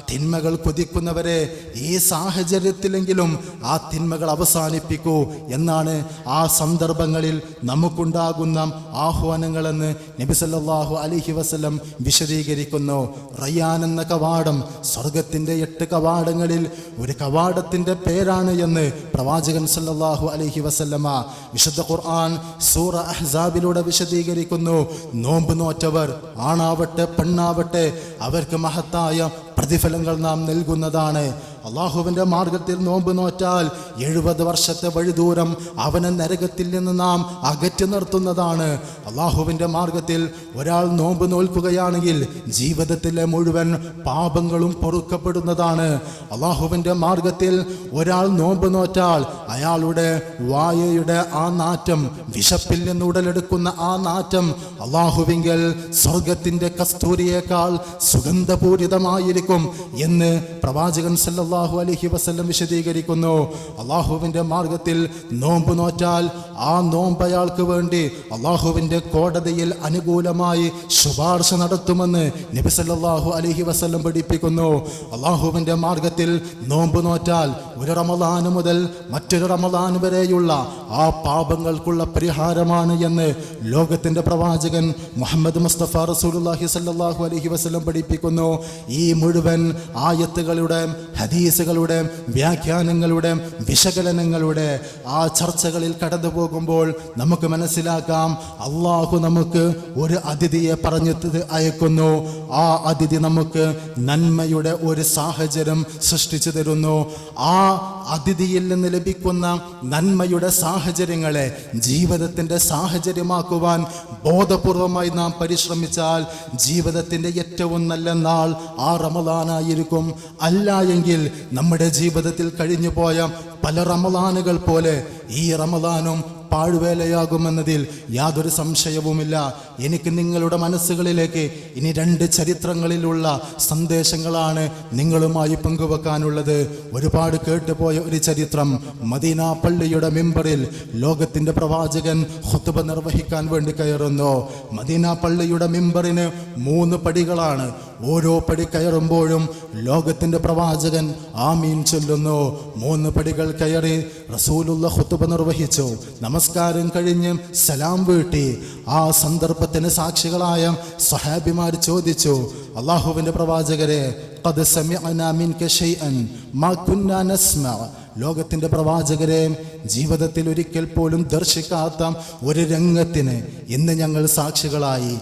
തിന്മകൾ കൊതിക്കുന്നവരെ ഈ സാഹചര്യത്തിലെങ്കിലും ആ തിന്മകൾ അവസാനിപ്പിക്കൂ എന്നാണ് ആ സന്ദർഭങ്ങളിൽ നമുക്കുണ്ടാകുന്ന ആഹ്വാനങ്ങളെന്ന് നബി സല്ലല്ലാഹു അലൈഹി വസല്ലം വിശദീകരിക്കുന്നു. റയ്യാൻ എന്ന കവാടം സ്വർഗത്തിൻ്റെ 8 കവാടങ്ങളിൽ ഒരു കവാടത്തിൻ്റെ പേരാണ് എന്ന് പ്രവാചകൻ സല്ലല്ലാഹു അലൈഹി വസല്ലമ വിശുദ്ധ ഖുർആൻ സൂറ അഹ്സാബിലൂടെ വിശദീകരിക്കുന്നു. നോമ്പ് നോറ്റവർ ആണാവട്ടെ പെണ്ണാവട്ടെ അവർക്ക് മഹത്തായ പ്രതിഫലങ്ങൾ നാം നൽകുന്നതാണ്. അള്ളാഹുവിൻ്റെ മാർഗത്തിൽ നോമ്പ് നോറ്റാൽ 70 വർഷത്തെ വഴിദൂരം അവനെ നരകത്തിൽ നിന്ന് നാം അകറ്റി നിർത്തുന്നതാണ്. അള്ളാഹുവിൻ്റെ മാർഗത്തിൽ ഒരാൾ നോമ്പ് നോൽക്കുകയാണെങ്കിൽ ജീവിതത്തിലെ മുഴുവൻ പാപങ്ങളും പൊറുക്കപ്പെടുന്നതാണ്. അള്ളാഹുവിൻ്റെ മാർഗത്തിൽ ഒരാൾ നോമ്പ് നോറ്റാൽ അയാളുടെ വായയുടെ ആ നാറ്റം, വിശപ്പിൽ നിന്ന് ഉടലെടുക്കുന്ന ആ നാറ്റം അള്ളാഹുവിങ്കൽ സ്വർഗത്തിൻ്റെ കസ്തൂരിയേക്കാൾ സുഗന്ധപൂരിതമായിരിക്കും എന്ന് പ്രവാചകൻ സല്ലല്ലാഹു അലൈഹി വസല്ലം വിശദീകരിക്കുന്നു. അള്ളാഹുവിൻ്റെ മാർഗത്തിൽ നോമ്പ് നോറ്റാൽ ആ നോമ്പ് അയാൾക്ക് വേണ്ടി അള്ളാഹുവിൻ്റെ കോടതിയിൽ അനുകൂലമായി ശുപാർശ നടത്തുമെന്ന് നബി സല്ലല്ലാഹു അലൈഹി വസല്ലം പഠിപ്പിക്കുന്നു. അള്ളാഹുവിൻ്റെ മാർഗത്തിൽ നോമ്പ് നോറ്റാൽ ഒരു റമളാൻ മുതൽ മറ്റൊരു റമളാൻ വരെയുള്ള ആ പാപങ്ങൾക്കുള്ള പരിഹാരമാണ് എന്ന് ലോകത്തിൻ്റെ പ്രവാചകൻ മുഹമ്മദ് മുസ്തഫ റസൂലുള്ളാഹി സല്ലല്ലാഹു അലൈഹി വസല്ലം പഠിപ്പിക്കുന്നു. ഈ മുഴുവൻ ആയത്തുകളുടെ, ഹദീസുകളുടെ, വ്യാഖ്യാനങ്ങളുടെ, വിശകലനങ്ങളുടെ ആ ചർച്ചകളിൽ കടന്നു പോകുമ്പോൾ നമുക്ക് മനസ്സിലാക്കാം, അള്ളാഹു നമുക്ക് ഒരു അതിഥിയെ പറഞ്ഞു അയക്കുന്നു. ആ അതിഥി നമുക്ക് നന്മയുടെ ഒരു സാഹചര്യം സൃഷ്ടിച്ചു തരുന്നു. ആ അതിഥിയിൽ നിന്ന് ലഭിക്കുന്ന നന്മയുടെ സാഹചര്യങ്ങളെ ജീവിതത്തിൻ്റെ സാഹചര്യമാക്കുവാൻ ബോധപൂർവമായി നാം പരിശ്രമിച്ചാൽ ജീവിതത്തിൻ്റെ ഏറ്റവും നല്ല നാൾ ആ റമളാനായിരിക്കും. അല്ല എങ്കിൽ നമ്മുടെ ജീവിതത്തിൽ കഴിഞ്ഞുപോയ പല റമളാനുകൾ പോലെ ഈ റമളാനും പാഴ്വേലയാകുമെന്നതിൽ യാതൊരു സംശയവുമില്ല. എനിക്ക് നിങ്ങളുടെ മനസ്സുകളിലേക്ക് ഇനി 2 ചരിത്രങ്ങളിലുള്ള സന്ദേശങ്ങളാണ് നിങ്ങളുമായി പങ്കുവെക്കാനുള്ളത്. ഒരുപാട് കേട്ടുപോയ ഒരു ചരിത്രം. മദീന പള്ളിയുടെ മിമ്പറിൽ ലോകത്തിൻ്റെ പ്രവാചകൻ ഖുത്ബ നിർവഹിക്കാൻ വേണ്ടി കയറുന്നു. മദീന പള്ളിയുടെ മിമ്പറിന് 3 പടികളാണ്. ഓരോ പടി കയറുമ്പോഴും ലോകത്തിൻ്റെ പ്രവാചകൻ ആമീൻ ചൊല്ലുന്നു. 3 പടികൾ കയറി റസൂലുള്ള ഖുത്ബ നിർവഹിച്ചു. നമസ്കാരം കഴിഞ്ഞ് സലാം വീട്ടി. ആ സന്ദർഭത്തിന് സാക്ഷികളായ സ്വഹാബിമാർ ചോദിച്ചു, അല്ലാഹുവിൻ്റെ പ്രവാചകരെ, ഖദ് സമിഅനാ മിൻക ശൈഅൻ മാ കുന്നാ നസ്മഅ. ലോകത്തിൻ്റെ പ്രവാചകരെ, ജീവിതത്തിൽ ഒരിക്കൽ പോലും ദർശിക്കാത്ത ഒരു രംഗത്തിന് ഇന്ന് ഞങ്ങൾ സാക്ഷികളായി.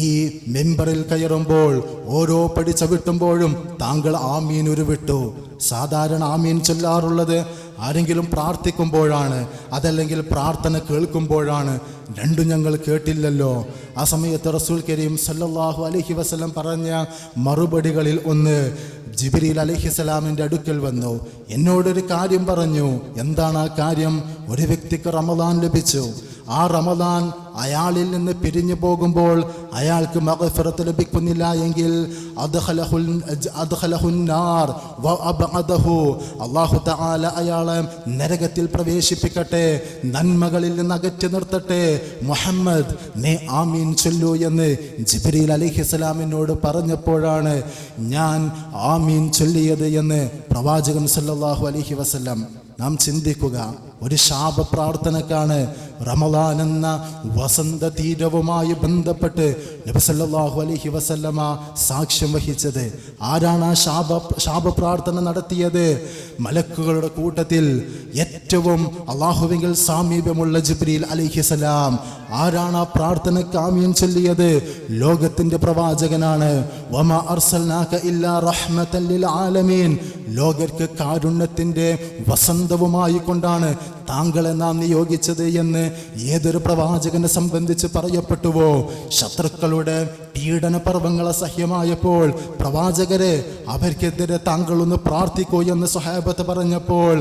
ഈ മെമ്പറിൽ കയറുമ്പോൾ ഓരോ പടി ചവിട്ടുമ്പോഴും താങ്കൾ ആമീൻ ഉരുവിട്ടു. സാധാരണ ആമീൻ ചൊല്ലാറുള്ളത് ആരെങ്കിലും പ്രാർത്ഥിക്കുമ്പോഴാണ്, അതല്ലെങ്കിൽ പ്രാർത്ഥന കേൾക്കുമ്പോഴാണ്. രണ്ടും ഞങ്ങൾ കേട്ടില്ലല്ലോ. ആ സമയത്ത് റസൂൽ കരീം സല്ലല്ലാഹു അലൈഹി വസല്ലം പറഞ്ഞ മറുപടികളിൽ ഒന്ന്, ജിബ്രീൽ അലൈഹിസ്സലാമിൻ്റെ അടുക്കൽ വന്നു, എന്നോടൊരു കാര്യം പറഞ്ഞു. എന്താണ് ആ കാര്യം? ഒരു വ്യക്തിക്ക് റമളാൻ ലഭിച്ചു. ആ റമളാൻ അയാളിൽ നിന്ന് പിരിഞ്ഞു പോകുമ്പോൾ അയാൾക്ക് മഗ്ഫിറത്ത് ലഭിക്കുന്നില്ല എങ്കിൽ അല്ലാഹു തആല അയാളെ നരകത്തിൽ പ്രവേശിപ്പിക്കട്ടെ, നന്മകളിൽ നിന്ന് അകറ്റി നിർത്തട്ടെ. മുഹമ്മദ്, നീ ആമീൻ ചൊല്ലൂ എന്ന് ജിബ്രീൽ അലൈഹിസ്സലാമിനോട് പറഞ്ഞപ്പോഴാണ് ഞാൻ ആമീൻ ചൊല്ലിയത് എന്ന് പ്രവാചകൻ സല്ലല്ലാഹു അലൈഹി വസല്ലം. നാം ചിന്തിക്കുക, ഒരു ശാപ പ്രാർത്ഥനക്കാണ് റമളാൻ എന്ന വസന്ത തീരവുമായി ബന്ധപ്പെട്ട് നബി സല്ലല്ലാഹു അലൈഹി വസല്ലമ സാക്ഷ്യം വഹിച്ചത്. ആരാണ് ആ ശാപ പ്രാർത്ഥന നടത്തിയത്? മലക്കുകളുടെ കൂട്ടത്തിൽ ഏറ്റവും അല്ലാഹുവിങ്കിൽ സാമീപ്യമുള്ള ജിബ്രീൽ അലൈഹിസ്സലാം. ആരാണ് ആ പ്രാർത്ഥനയ്ക്ക് ആമീൻ ചൊല്ലിയത്? ലോകത്തിൻ്റെ പ്രവാചകനാണ്. വമാ അർസൽനാക ഇല്ലാ റഹ്മതൻ ലിൽ ആലമീൻ. ലോകർക്ക് കാരുണ്യത്തിൻ്റെ വസന്തവുമായി കൊണ്ടാണ് താങ്കളെ നാം നിയോഗിച്ചത് എന്ന് ഏതൊരു പ്രവാചകനെ സംബന്ധിച്ച് പറയപ്പെട്ടുവോ? ശത്രുക്കളുടെ പീഡന പർവ്വങ്ങൾ അസഹ്യമായപ്പോൾ പ്രവാചകരെ, അവർക്കെതിരെ താങ്കളൊന്ന് പ്രാർത്ഥിക്കൂ എന്ന് സ്വഹാബത്ത് പറഞ്ഞപ്പോൾ,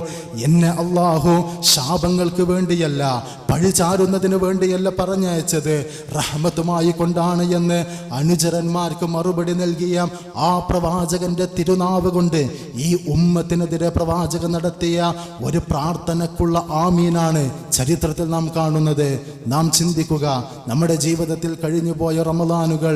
എന്നെ അള്ളാഹു ശാപങ്ങൾക്ക് വേണ്ടിയല്ല, പഴിചാരുന്നതിന് വേണ്ടിയല്ല പറഞ്ഞയച്ചത്, റഹ്മത്തുമായി കൊണ്ടാണ് എന്ന് അനുചരന്മാർക്ക് മറുപടി നൽകിയ ആ പ്രവാചകന്റെ തിരുനാവ് കൊണ്ട് ഈ ഉമ്മത്തിനെതിരെ പ്രവാചകൻ നടത്തിയ ഒരു പ്രാർത്ഥനക്കുള്ള ആമീനാണ് ചരിത്രത്തിൽ നാം കാണുന്നത്. നാം ചിന്തിക്കുക, നമ്മുടെ ജീവിതത്തിൽ കഴിഞ്ഞുപോയ റമളാനുകൾ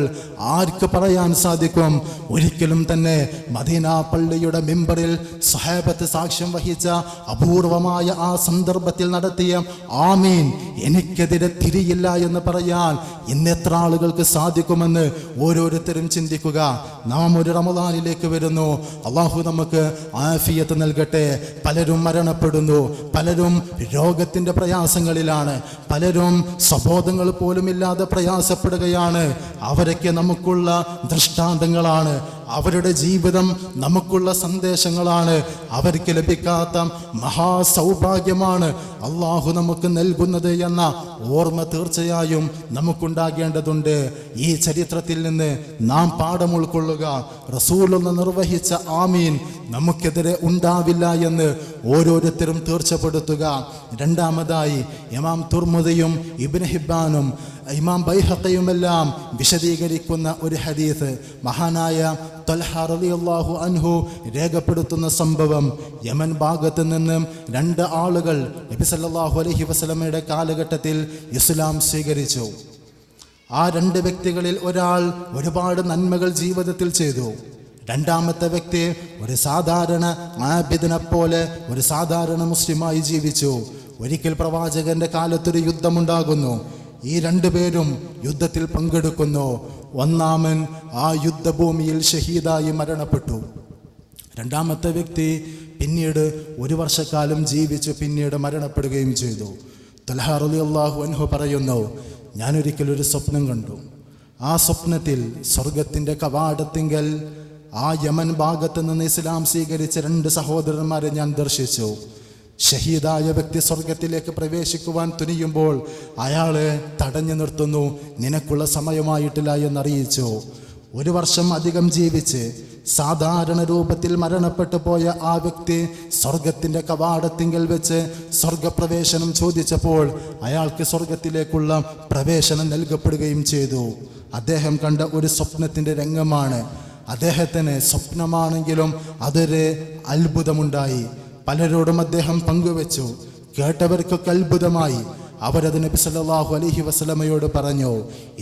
ആർക്ക് പറയാൻ സാധിക്കും? ഒരിക്കലും തന്നെ മദീന പള്ളിയുടെ മിമ്പറിൽ സ്വഹാബത്ത് സാക്ഷ്യം വഹിച്ച അപൂർവമായ ആ സന്ദർഭത്തിൽ നടത്തിയ ആമീൻ എനിക്കെതിരെ തിരിയില്ല എന്ന് പറയാൻ ഇന്ന് എത്ര ആളുകൾക്ക് സാധിക്കുമെന്ന് ഓരോരുത്തരും ചിന്തിക്കുക. നാം ഒരു റമളാനിലേക്ക് വരുന്നു. അള്ളാഹു നമുക്ക് ആഫിയത്ത് നൽകട്ടെ. പലരും മരണപ്പെടുന്നു, പലരും രോഗത്തിൻ്റെ പ്രയാസങ്ങളിലാണ്, പലരും സ്വബോധങ്ങൾ പോലുമില്ലാതെ പ്രയാസപ്പെടുകയാണ്. അവരൊക്കെ നമുക്കുള്ള ദൃഷ്ടാന്തങ്ങളാണ്. അവരുടെ ജീവിതം നമുക്കുള്ള സന്ദേശങ്ങളാണ്. അവർക്ക് ലഭിക്കാത്ത മഹാസൗഭാഗ്യമാണ് അള്ളാഹു നമുക്ക് നൽകുന്നത് എന്ന ഓർമ്മ തീർച്ചയായും നമുക്കുണ്ടാകേണ്ടതുണ്ട്. ഈ ചരിത്രത്തിൽ നിന്ന് നാം പാഠം ഉൾക്കൊള്ളുക. റസൂലുള്ള നിർവഹിച്ച ആമീൻ നമുക്കെതിരെ ഉണ്ടാവില്ല എന്ന് ഓരോരുത്തരും തീർച്ചപ്പെടുത്തുക. രണ്ടാമതായി ഇമാം തുർമുദിയും ഇബ്നു ഹിബ്ബാനും ഇമാം ബൈഹഖിയുമെല്ലാം വിശദീകരിക്കുന്ന ഒരു ഹദീസ്, മഹാനായ തൽഹ റളിയല്ലാഹു അൻഹു രേഖപ്പെടുത്തുന്ന സംഭവം. യമൻ ഭാഗത്ത് നിന്നും 2 ആളുകൾ നബി സല്ലല്ലാഹു അലൈഹി വസല്ലമയുടെ കാലഘട്ടത്തിൽ ഇസ്ലാം സ്വീകരിച്ചു. ആ 2 വ്യക്തികളിൽ ഒരാൾ ഒരുപാട് നന്മകൾ ജീവിതത്തിൽ ചെയ്തു. രണ്ടാമത്തെ വ്യക്തി ഒരു സാധാരണ ആബിദിനെ പോലെ ഒരു സാധാരണ മുസ്ലിമായി ജീവിച്ചു. ഒരിക്കൽ പ്രവാചകന്റെ കാലത്തൊരു യുദ്ധമുണ്ടാകുന്നു. ഈ 2 പേരും യുദ്ധത്തിൽ പങ്കെടുക്കുന്നു. ഒന്നാമൻ ആ യുദ്ധഭൂമിയിൽ ഷഹീദായി മരണപ്പെട്ടു. രണ്ടാമത്തെ വ്യക്തി പിന്നീട് 1 വർഷക്കാലം ജീവിച്ച് പിന്നീട് മരണപ്പെടുകയും ചെയ്തു. തൽഹ റളിയല്ലാഹു അൻഹു പറയുന്നു, ഞാനൊരിക്കൽ ഒരു സ്വപ്നം കണ്ടു. ആ സ്വപ്നത്തിൽ സ്വർഗത്തിൻ്റെ കവാടത്തിങ്കൽ ആ യമൻ ഭാഗത്ത് നിന്ന് ഇസ്ലാം സ്വീകരിച്ച 2 സഹോദരന്മാരെ ഞാൻ ദർശിച്ചു. ഷഹീദായ വ്യക്തി സ്വർഗത്തിലേക്ക് പ്രവേശിക്കുവാൻ തുനിയുമ്പോൾ അയാളെ തടഞ്ഞു നിർത്തുന്നു. നിനക്കുള്ള സമയമായിട്ടില്ല എന്നറിയിച്ചു. 1 വർഷം അധികം ജീവിച്ച് സാധാരണ രൂപത്തിൽ മരണപ്പെട്ടു പോയ ആ വ്യക്തി സ്വർഗത്തിൻ്റെ കവാടത്തിങ്കൽ വെച്ച് സ്വർഗപ്രവേശനം ചോദിച്ചപ്പോൾ അയാൾക്ക് സ്വർഗത്തിലേക്കുള്ള പ്രവേശനം നൽകപ്പെടുകയും ചെയ്തു. അദ്ദേഹം കണ്ട ഒരു സ്വപ്നത്തിൻ്റെ രംഗമാണ്. അദ്ദേഹത്തിന് സ്വപ്നമാണെങ്കിലും അതൊരു അത്ഭുതമുണ്ടായി. പലരോടും അദ്ദേഹം പങ്കുവെച്ചു. കേട്ടവർക്കൊക്കെ അത്ഭുതമായി. അവരത് നബി സല്ലല്ലാഹു അലൈഹി വസല്ലമയോട് പറഞ്ഞു.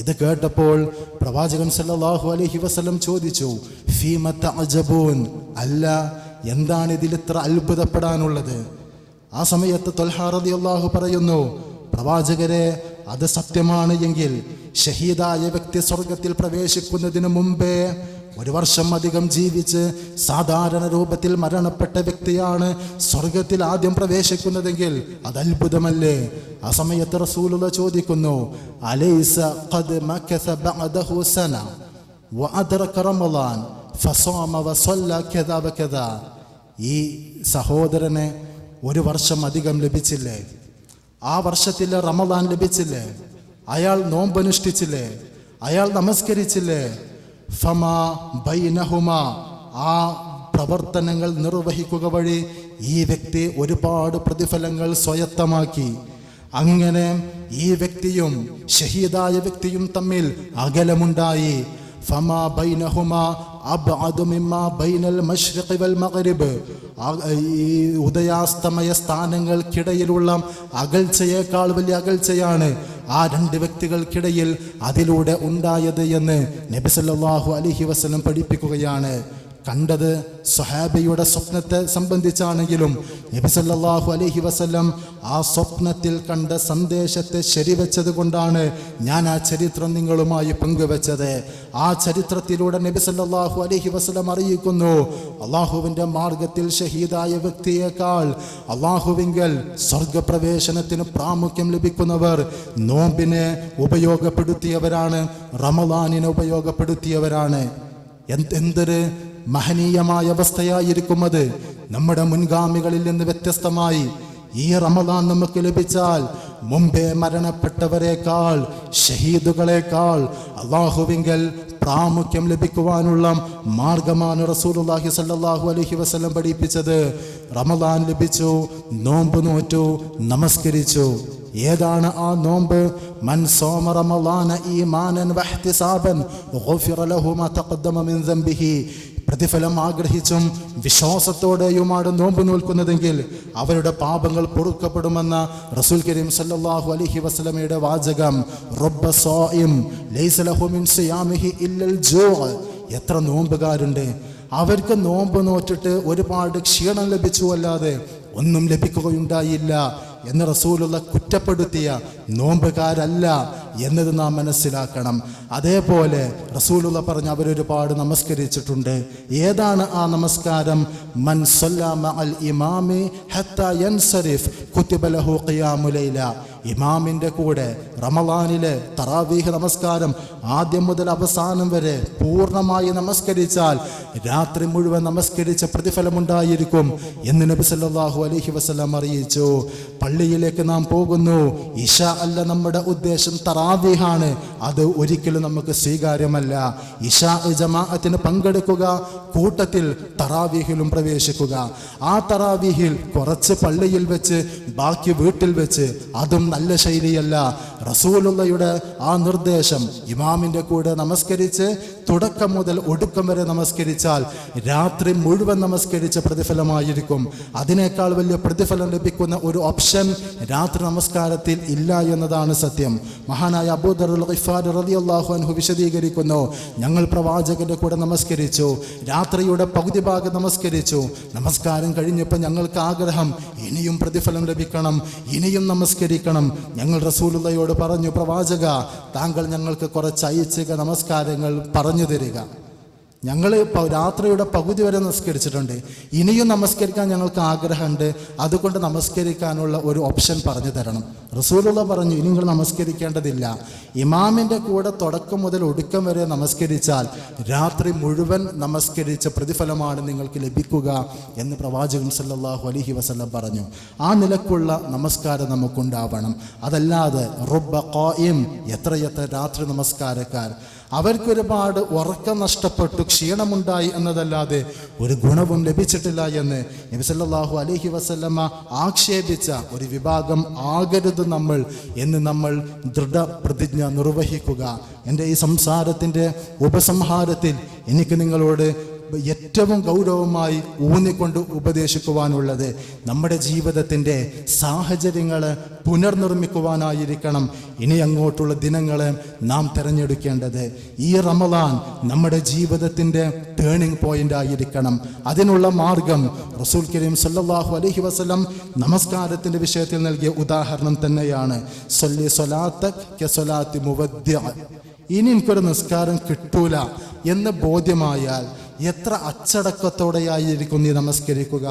ഇത് കേട്ടപ്പോൾ പ്രവാചകൻ സല്ലല്ലാഹു അലൈഹി വസല്ലം ചോദിച്ചു, ഫീമ തഅജബൂൻ, അല്ല എന്താണ് ഇതിൽ ഇത്ര അത്ഭുതപ്പെടാനുള്ളത്? ആ സമയത്ത് ത്വൽഹ റളിയല്ലാഹു പറയുന്നു, പ്രവാചകരെ, അത് സത്യമാണ് എങ്കിൽ ഷഹീദായ വ്യക്തി സ്വർഗത്തിൽ പ്രവേശിക്കുന്നതിന് മുമ്പേ 1 വർഷം അധികം ജീവിച്ച് സാധാരണ രൂപത്തിൽ മരണപ്പെട്ട വ്യക്തിയാണ് സ്വർഗത്തിൽ ആദ്യം പ്രവേശിക്കുന്നതെങ്കിൽ അത് അത്ഭുതമല്ലേ? ആ സമയത്ത് റസൂലുള്ളാഹി ചോദിക്കുന്നു, അലൈസ ഖദ് മകസ ബഅദഹു സന വഅദ്റക റമളാൻ ഫസാമ വസല്ല കദാ വകദാ. ഈ സഹോദരനെ 1 വർഷം അധികം ലഭിച്ചില്ലേ? ആ വർഷത്തിൽ റമളാൻ ലഭിച്ചില്ലേ? അയാൾ നോമ്പനുഷ്ഠിച്ചില്ലേ? അയാൾ നമസ്കരിച്ചില്ലേ? ഫമാ ബൈനഹുമാ, ആ പ്രവർത്തനങ്ങൾ നിർവഹിക്കുക വഴി ഈ വ്യക്തി ഒരുപാട് പ്രതിഫലങ്ങൾ സ്വയത്തമാക്കി. അങ്ങനെ ഈ വ്യക്തിയും ഷഹീദായ വ്യക്തിയും തമ്മിൽ അകലമുണ്ടായി. ഫമാ ബൈനഹുമാ അബ്അദു മിമ്മാ ബൈനൽ മശ്രിഖി വൽ മഗ്രിബ്, ഈ ഉദയാസ്തമയ സ്ഥാനങ്ങൾക്കിടയിലുള്ള അകൽച്ചയേക്കാൾ വലിയ അകൽച്ചയാണ് ആ 2 വ്യക്തികൾക്കിടയിൽ അതിലൂടെ ഉണ്ടായത് എന്ന് നബി സല്ലല്ലാഹു അലൈഹി വസല്ലം പഠിപ്പിക്കുകയാണ്. കണ്ടത് സ്വഹാബിയുടെ സ്വപ്നത്തെ സംബന്ധിച്ചാണെങ്കിലും നബി സല്ലല്ലാഹു അലൈഹി വസല്ലം ആ സ്വപ്നത്തിൽ കണ്ട സന്ദേശത്തെ ശരിവെച്ചത് കൊണ്ടാണ് ഞാൻ ആ ചരിത്രം നിങ്ങളുമായി പങ്കുവെച്ചത്. ആ ചരിത്രത്തിലൂടെ നബി സല്ലല്ലാഹു അലൈഹി വസല്ലം അറിയിക്കുന്നു, അള്ളാഹുവിൻ്റെ മാർഗത്തിൽ ഷഹീദായ വ്യക്തിയേക്കാൾ അള്ളാഹുവിങ്കൽ സ്വർഗപ്രവേശനത്തിന് പ്രാമുഖ്യം ലഭിക്കുന്നവർ നോമ്പിനെ ഉപയോഗപ്പെടുത്തിയവരാണ്, റമളാനിനെ ഉപയോഗപ്പെടുത്തിയവരാണ്. എന്തൊരു മഹനീയമായ അവസ്ഥയായിരിക്കും അത്. നമ്മുടെ മുൻഗാമികളിൽ നിന്ന് വ്യത്യസ്തമായി ഈ റമളാൻ നമുക്ക് ലഭിച്ചാൽ മുമ്പേ മരണപ്പെട്ടവരെക്കാൾ ഷഹീദുകളെക്കാൾ അള്ളാഹുവിങ്കൽ പ്രാമുഖ്യം ലഭിക്കുവാനുള്ള മാർഗമാണ് റസൂലുള്ളാഹി സ്വല്ലല്ലാഹു അലൈഹി വസല്ലം പഠിപ്പിച്ചത്. റമളാൻ ലഭിച്ചു, നോമ്പ് നോറ്റു, നമസ്കരിച്ചു. ഏതാണ് ആ നോമ്പ്? മൻ സോമ റമളാന ഈമാനൻ വഹ്തിസാബൻ ഗുഫിറ ലഹു മാ തഖദ്ദമ മിൻ ദംബിഹി. പ്രതിഫലം ആഗ്രഹിച്ചും വിശ്വാസത്തോടെയുമാണ് നോമ്പ് നോൽക്കുന്നതെങ്കിൽ അവരുടെ പാപങ്ങൾ പൊറുക്കപ്പെടുമെന്ന റസൂൽ കരീം സല്ലല്ലാഹു അലൈഹി വസല്ലമയുടെ വാചകം. റബ്ബ സായിം ലൈസ ലഹു മിൻ സിയാമിഹി ഇല്ലൽ ജൂ. എത്ര നോമ്പുകാരുണ്ട്, അവർക്ക് നോമ്പ് നോറ്റിട്ട് ഒരുപാട് ക്ഷീണം ലഭിച്ചു അല്ലാതെ ഒന്നും ലഭിക്കുകയുണ്ടായില്ല. എന്ന് റസൂലുള്ള കുറ്റപ്പെടുത്തിയ നോമ്പുകാരല്ല എന്നത് നാം മനസ്സിലാക്കണം. അതേപോലെ റസൂലുള്ള പറഞ്ഞ അവരൊരുപാട് നമസ്കരിച്ചിട്ടുണ്ട്. ഏതാണ് ആ നമസ്കാരം? മൻ സല്ല മഅൽ ഇമാമി ഹത്താ യൻസരിഫ് കുതിബ ലഹു ഖിയാമുൽ ലൈല. ഇമാമിൻ്റെ കൂടെ റമളാനിലെ തറാവീഹ് നമസ്കാരം ആദ്യം മുതൽ അവസാനം വരെ പൂർണ്ണമായി നമസ്കരിച്ചാൽ രാത്രി മുഴുവൻ നമസ്കരിച്ച പ്രതിഫലമുണ്ടായിരിക്കും എന്ന് നബി സല്ലല്ലാഹു അലൈഹി വസല്ലം അറിയിച്ചു. പള്ളിയിലേക്ക് നാം പോകുന്നു, ഇശ അല്ല നമ്മുടെ ഉദ്ദേശം, തറാവീഹാണ്. അത് ഒരിക്കലും നമുക്ക് സ്വീകാര്യമല്ല. ഇശ ജമാഅത്തിന് പങ്കെടുക്കുക, കൂട്ടത്തിൽ തറാവീഹിലും പ്രവേശിക്കുക. ആ തറാവീഹിൽ കുറച്ച് പള്ളിയിൽ വെച്ച് ബാക്കി വീട്ടിൽ വെച്ച്, അതും നല്ല ശൈലിയല്ല. റസൂലുള്ളയുടെ ആ നിർദ്ദേശം ഇമാമിൻ്റെ കൂടെ നമസ്കരിച്ച് തുടക്കം മുതൽ ഒടുക്കം വരെ നമസ്കരിച്ചാൽ രാത്രി മുഴുവൻ നമസ്കരിച്ച പ്രതിഫലമായിരിക്കും. അതിനേക്കാൾ വലിയ പ്രതിഫലം ലഭിക്കുന്ന ഒരു ഓപ്ഷൻ രാത്രി നമസ്കാരത്തിൽ ഇല്ല എന്നതാണ് സത്യം. മഹാനായ അബൂദർ ഗിഫാരി റളിയല്ലാഹു അൻഹു വിശദീകരിക്കുന്നു, ഞങ്ങൾ പ്രവാചകന്റെ കൂടെ നമസ്കരിച്ചു, രാത്രിയുടെ പകുതി ഭാഗം നമസ്കരിച്ചു. നമസ്കാരം കഴിഞ്ഞപ്പോൾ ഞങ്ങൾക്ക് ആഗ്രഹം ഇനിയും പ്രതിഫലം ലഭിക്കണം, ഇനിയും നമസ്കരിക്കണം. ഞങ്ങൾ റസൂലുള്ളയോട് പറഞ്ഞു, പ്രവാചക, താങ്കൾ ഞങ്ങൾക്ക് കുറച്ച് ഐച്ഛിക നമസ്കാരങ്ങൾ പറഞ്ഞു തരിക. ഞങ്ങൾ രാത്രിയുടെ പകുതി വരെ നമസ്കരിച്ചിട്ടുണ്ട്, ഇനിയും നമസ്കരിക്കാൻ ഞങ്ങൾക്ക് ആഗ്രഹമുണ്ട്, അതുകൊണ്ട് നമസ്കരിക്കാനുള്ള ഒരു ഓപ്ഷൻ പറഞ്ഞു തരണം. റസൂലുള്ള പറഞ്ഞു, ഇനി നിങ്ങൾ നമസ്കരിക്കേണ്ടതില്ല. ഇമാമിൻ്റെ കൂടെ തുടക്കം മുതൽ ഒടുക്കം വരെ നമസ്കരിച്ചാൽ രാത്രി മുഴുവൻ നമസ്കരിച്ച പ്രതിഫലമാണ് നിങ്ങൾക്ക് ലഭിക്കുക എന്ന് പ്രവാചകൻ സല്ലല്ലാഹു അലൈഹി വസല്ലം പറഞ്ഞു. ആ നിലക്കുള്ള നമസ്കാരം നമുക്കുണ്ടാവണം. അതല്ലാതെ റബ്ബ ഖായിം, എത്രയെത്ര രാത്രി നമസ്കാരക്കാർ, അവർക്കൊരുപാട് ഉറക്കം നഷ്ടപ്പെട്ടു, ക്ഷീണമുണ്ടായി എന്നതല്ലാതെ ഒരു ഗുണവും ലഭിച്ചിട്ടില്ല എന്ന് നബി സല്ലല്ലാഹു അലൈഹി വസല്ലമ ആക്ഷേപിച്ച ഒരു വിഭാഗം ആകരുത് നമ്മൾ എന്ന് നമ്മൾ ദൃഢപ്രതിജ്ഞ നിർവഹിക്കുക. എൻ്റെ ഈ സംസാരത്തിൻ്റെ ഉപസംഹാരത്തിൽ എനിക്ക് നിങ്ങളോട് ഏറ്റവും ഗൗരവമായി ഊന്നിക്കൊണ്ട് ഉപദേശിക്കുവാനുള്ളത്, നമ്മുടെ ജീവിതത്തിൻ്റെ സാഹചര്യങ്ങൾ പുനർനിർമ്മിക്കുവാനായിരിക്കണം ഇനി അങ്ങോട്ടുള്ള ദിനങ്ങളെ നാം തിരഞ്ഞെടുക്കേണ്ടത്. ഈ റമളാൻ നമ്മുടെ ജീവിതത്തിൻ്റെ ടേണിംഗ് പോയിന്റ് ആയിരിക്കണം. അതിനുള്ള മാർഗം റസൂൽ കരീം സല്ലല്ലാഹു അലൈഹി വസല്ലം നമസ്കാരത്തിൻ്റെ വിഷയത്തിൽ നൽകിയ ഉദാഹരണം തന്നെയാണ്. സല്ലി സ്വലാത്തക കസലാത്തി മുവദ്ദിഅ. ഇനി എനിക്കൊരു നിസ്കാരം കിട്ടൂല എന്ന് ബോധ്യമായാൽ എത്ര അച്ചടക്കത്തോടെയായിരിക്കും നീ നമസ്കരിക്കുക?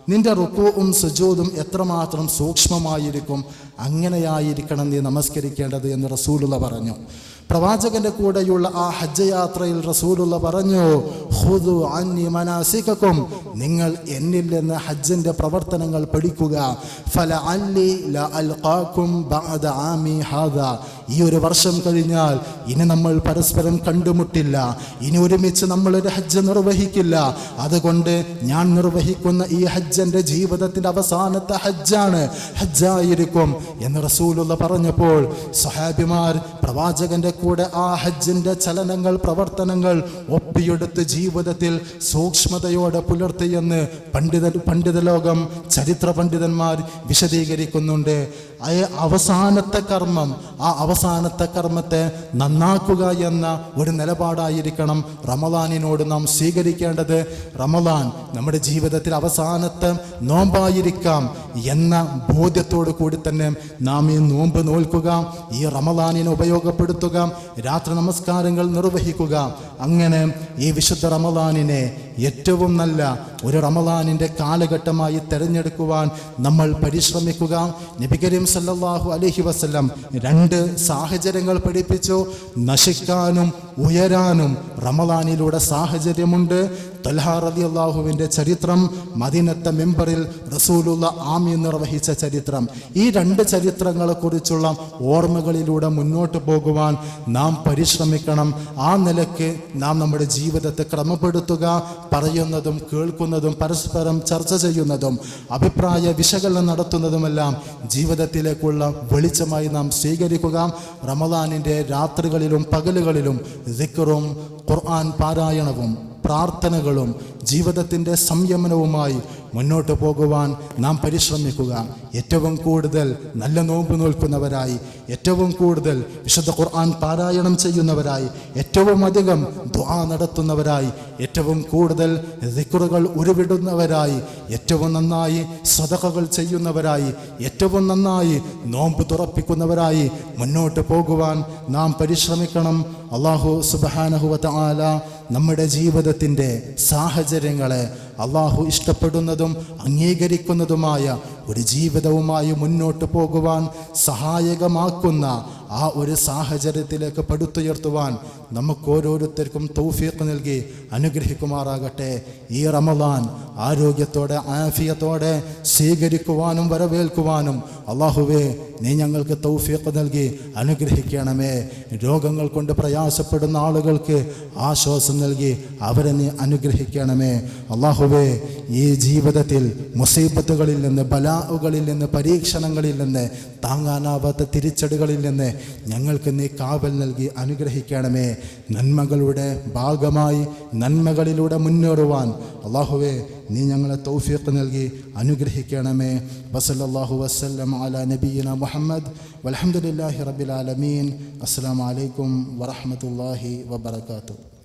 നിന്റെ റുക്കൂഉം സുജൂദും എത്രമാത്രം സൂക്ഷ്മമായിരിക്കും? അങ്ങനെയായിരിക്കണം നീ നമസ്കരിക്കേണ്ടത് എന്ന് റസൂലുള്ള പറഞ്ഞു. പ്രവാചകന്റെ കൂടെയുള്ള ആ ഹജ്ജ് യാത്രയിൽ റസൂലുള്ള പറഞ്ഞു, ഖുദു അന്നി മനാസികക്കും, നിങ്ങൾ എന്നിൽ നിന്ന് ഹജ്ജിന്റെ പ്രവർത്തനങ്ങൾ പഠിക്കുക. ഫലഅല്ലി ലഅൽഖാകും ബഅദ ആമി ഹാദാ. ഈ ഒരു വർഷം കഴിഞ്ഞാൽ ഇനി നമ്മൾ പരസ്പരം കണ്ടുമുട്ടില്ല, ഇനി ഒരുമിച്ച് നമ്മളൊരു ഹജ്ജ് നിർവഹിക്കില്ല. അതുകൊണ്ട് ഞാൻ നിർവഹിക്കുന്ന ഈ ഹജ്ജ് എൻ്റെ ജീവിതത്തിൻ്റെ അവസാനത്തെ ഹജ്ജായിരിക്കും എന്ന് റസൂലുള്ള പറഞ്ഞപ്പോൾ സ്വഹാബിമാർ പ്രവാചകന്റെ കൂടെ ആ ഹജ്ജിന്റെ ചലനങ്ങൾ, പ്രവർത്തനങ്ങൾ ഒപ്പിയെടുത്ത് ജീവിതത്തിൽ സൂക്ഷ്മതയോടെ പുലർത്തിയെന്ന് പണ്ഡിത ലോകം, ചരിത്ര പണ്ഡിതന്മാർ വിശദീകരിക്കുന്നുണ്ട്. അവസാനത്തെ കർമ്മം, ആ അവസാനത്തെ കർമ്മത്തെ നന്നാക്കുക എന്ന ഒരു നിലപാടായിരിക്കണം റമളാനിനോട് നാം സ്വീകരിക്കേണ്ടത്. റമളാൻ നമ്മുടെ ജീവിതത്തിൽ അവസാനത്തെ നോമ്പായിരിക്കാം എന്ന ബോധ്യത്തോടു കൂടി തന്നെ നാം ഈ നോമ്പ് നോൽക്കുക, ഈ റമളാനിനെ ഉപയോഗപ്പെടുത്തുക, രാത്രി നമസ്കാരങ്ങൾ നിർവഹിക്കുക. അങ്ങനെ ഈ വിശുദ്ധ റമളാനിനെ ഏറ്റവും നല്ല ഒരു റമളാനിൻ്റെ കാലഘട്ടമായി തിരഞ്ഞെടുക്കുവാൻ നമ്മൾ പരിശ്രമിക്കുക. നബി കരീം സല്ലല്ലാഹു അലൈഹി വസല്ലം 2 സാഹചര്യങ്ങൾ പഠിപ്പിച്ചു. നശിക്കാനും ഉയരാനും റമളാനിലൂടെ സാഹചര്യമുണ്ട്. തൽഹ റളിയല്ലാഹുവിൻ്റെ ചരിത്രം, മദീനത്തെ മിമ്പറിൽ റസൂലുള്ള ആമീൻ നിർവഹിച്ച ചരിത്രം, ഈ 2 ചരിത്രങ്ങളെക്കുറിച്ചുള്ള ഓർമ്മകളിലൂടെ മുന്നോട്ട് പോകുവാൻ നാം പരിശ്രമിക്കണം. ആ നിലയ്ക്ക് നാം നമ്മുടെ ജീവിതത്തെ ക്രമപ്പെടുത്തുക. പറയുന്നതും കേൾക്കുന്നതും പരസ്പരം ചർച്ച ചെയ്യുന്നതും അഭിപ്രായ വിശകലനം നടത്തുന്നതുമെല്ലാം ജീവിതത്തിലേക്കുള്ള വെളിച്ചമായി നാം സ്വീകരിക്കുക. റമളാനിൻ്റെ രാത്രികളിലും പകലുകളിലും ദിക്റും ഖുർആൻ പാരായണവും പ്രാർത്ഥനകളും ജീവിതത്തിൻ്റെ സംയമനവുമായി മുന്നോട്ട് പോകുവാൻ നാം പരിശ്രമിക്കുക. ഏറ്റവും കൂടുതൽ നല്ല നോമ്പ് നോൽക്കുന്നവരായി, ഏറ്റവും കൂടുതൽ വിശുദ്ധ ഖുർആൻ പാരായണം ചെയ്യുന്നവരായി, ഏറ്റവും അധികം ദുആ നടത്തുന്നവരായി, ഏറ്റവും കൂടുതൽ ദിക്റുകൾ ഉരുവിടുന്നവരായി, ഏറ്റവും നന്നായി സദഖകൾ ചെയ്യുന്നവരായി, ഏറ്റവും നന്നായി നോമ്പ് തുറപ്പിക്കുന്നവരായി മുന്നോട്ട് പോകുവാൻ നാം പരിശ്രമിക്കണം. അല്ലാഹു സുബ്ഹാനഹു വ തആല നമ്മുടെ ജീവിതത്തിൻ്റെ സാഹചര്യങ്ങളെ അല്ലാഹു ഇഷ്ടപ്പെടുന്നതും അംഗീകരിക്കുന്നതുമായ ഒരു ജീവിതവുമായി മുന്നോട്ട് പോകുവാൻ സഹായകമാക്കുന്ന ആ ഒരു സാഹചര്യത്തിലേക്ക് പടുത്തുയർത്തുവാൻ നമുക്കോരോരുത്തർക്കും തൗഫീഖ് നൽകി അനുഗ്രഹിക്കുമാറാകട്ടെ. ഈ റമളാൻ ആരോഗ്യത്തോടെ ആഫിയത്തോടെ സ്വീകരിക്കുവാനും വരവേൽക്കുവാനും അല്ലാഹുവേ നീ ഞങ്ങൾക്ക് തൗഫീഖ് നൽകി അനുഗ്രഹിക്കണമേ. രോഗങ്ങൾ കൊണ്ട് പ്രയാസപ്പെടുന്ന ആളുകൾക്ക് ആശ്വാസം നൽകി അവരെ നീ അനുഗ്രഹിക്കണമേ. അല്ലാഹുവേ ഈ ജീവിതത്തിൽ മുസീബത്തുകളിൽ നിന്ന്, ബലാഉകളിൽ നിന്ന്, പരീക്ഷണങ്ങളിൽ നിന്ന്, താങ്ങാനാവാത്ത തിരിച്ചടികളിൽ നിന്ന് ഞങ്ങൾക്ക് നീ കാവൽ നൽകി അനുഗ്രഹിക്കണമേ. നന്മകളുടെ ഭാഗമായി നന്മകളിലൂടെ മുന്നേറുവാൻ അല്ലാഹുവേ നീ ഞങ്ങളെ തൗഫീഖ് നൽകി അനുഗ്രഹിക്കണമേ. വസല്ലല്ലാഹു വസല്ലം അലാ നബിയിന മുഹമ്മദ് വൽഹംദുലില്ലാഹി റബ്ബിൽ ആലമീൻ. അസ്സലാമു അലൈക്കും വറഹ്മത്തുള്ളാഹി വബറകാതുഹു.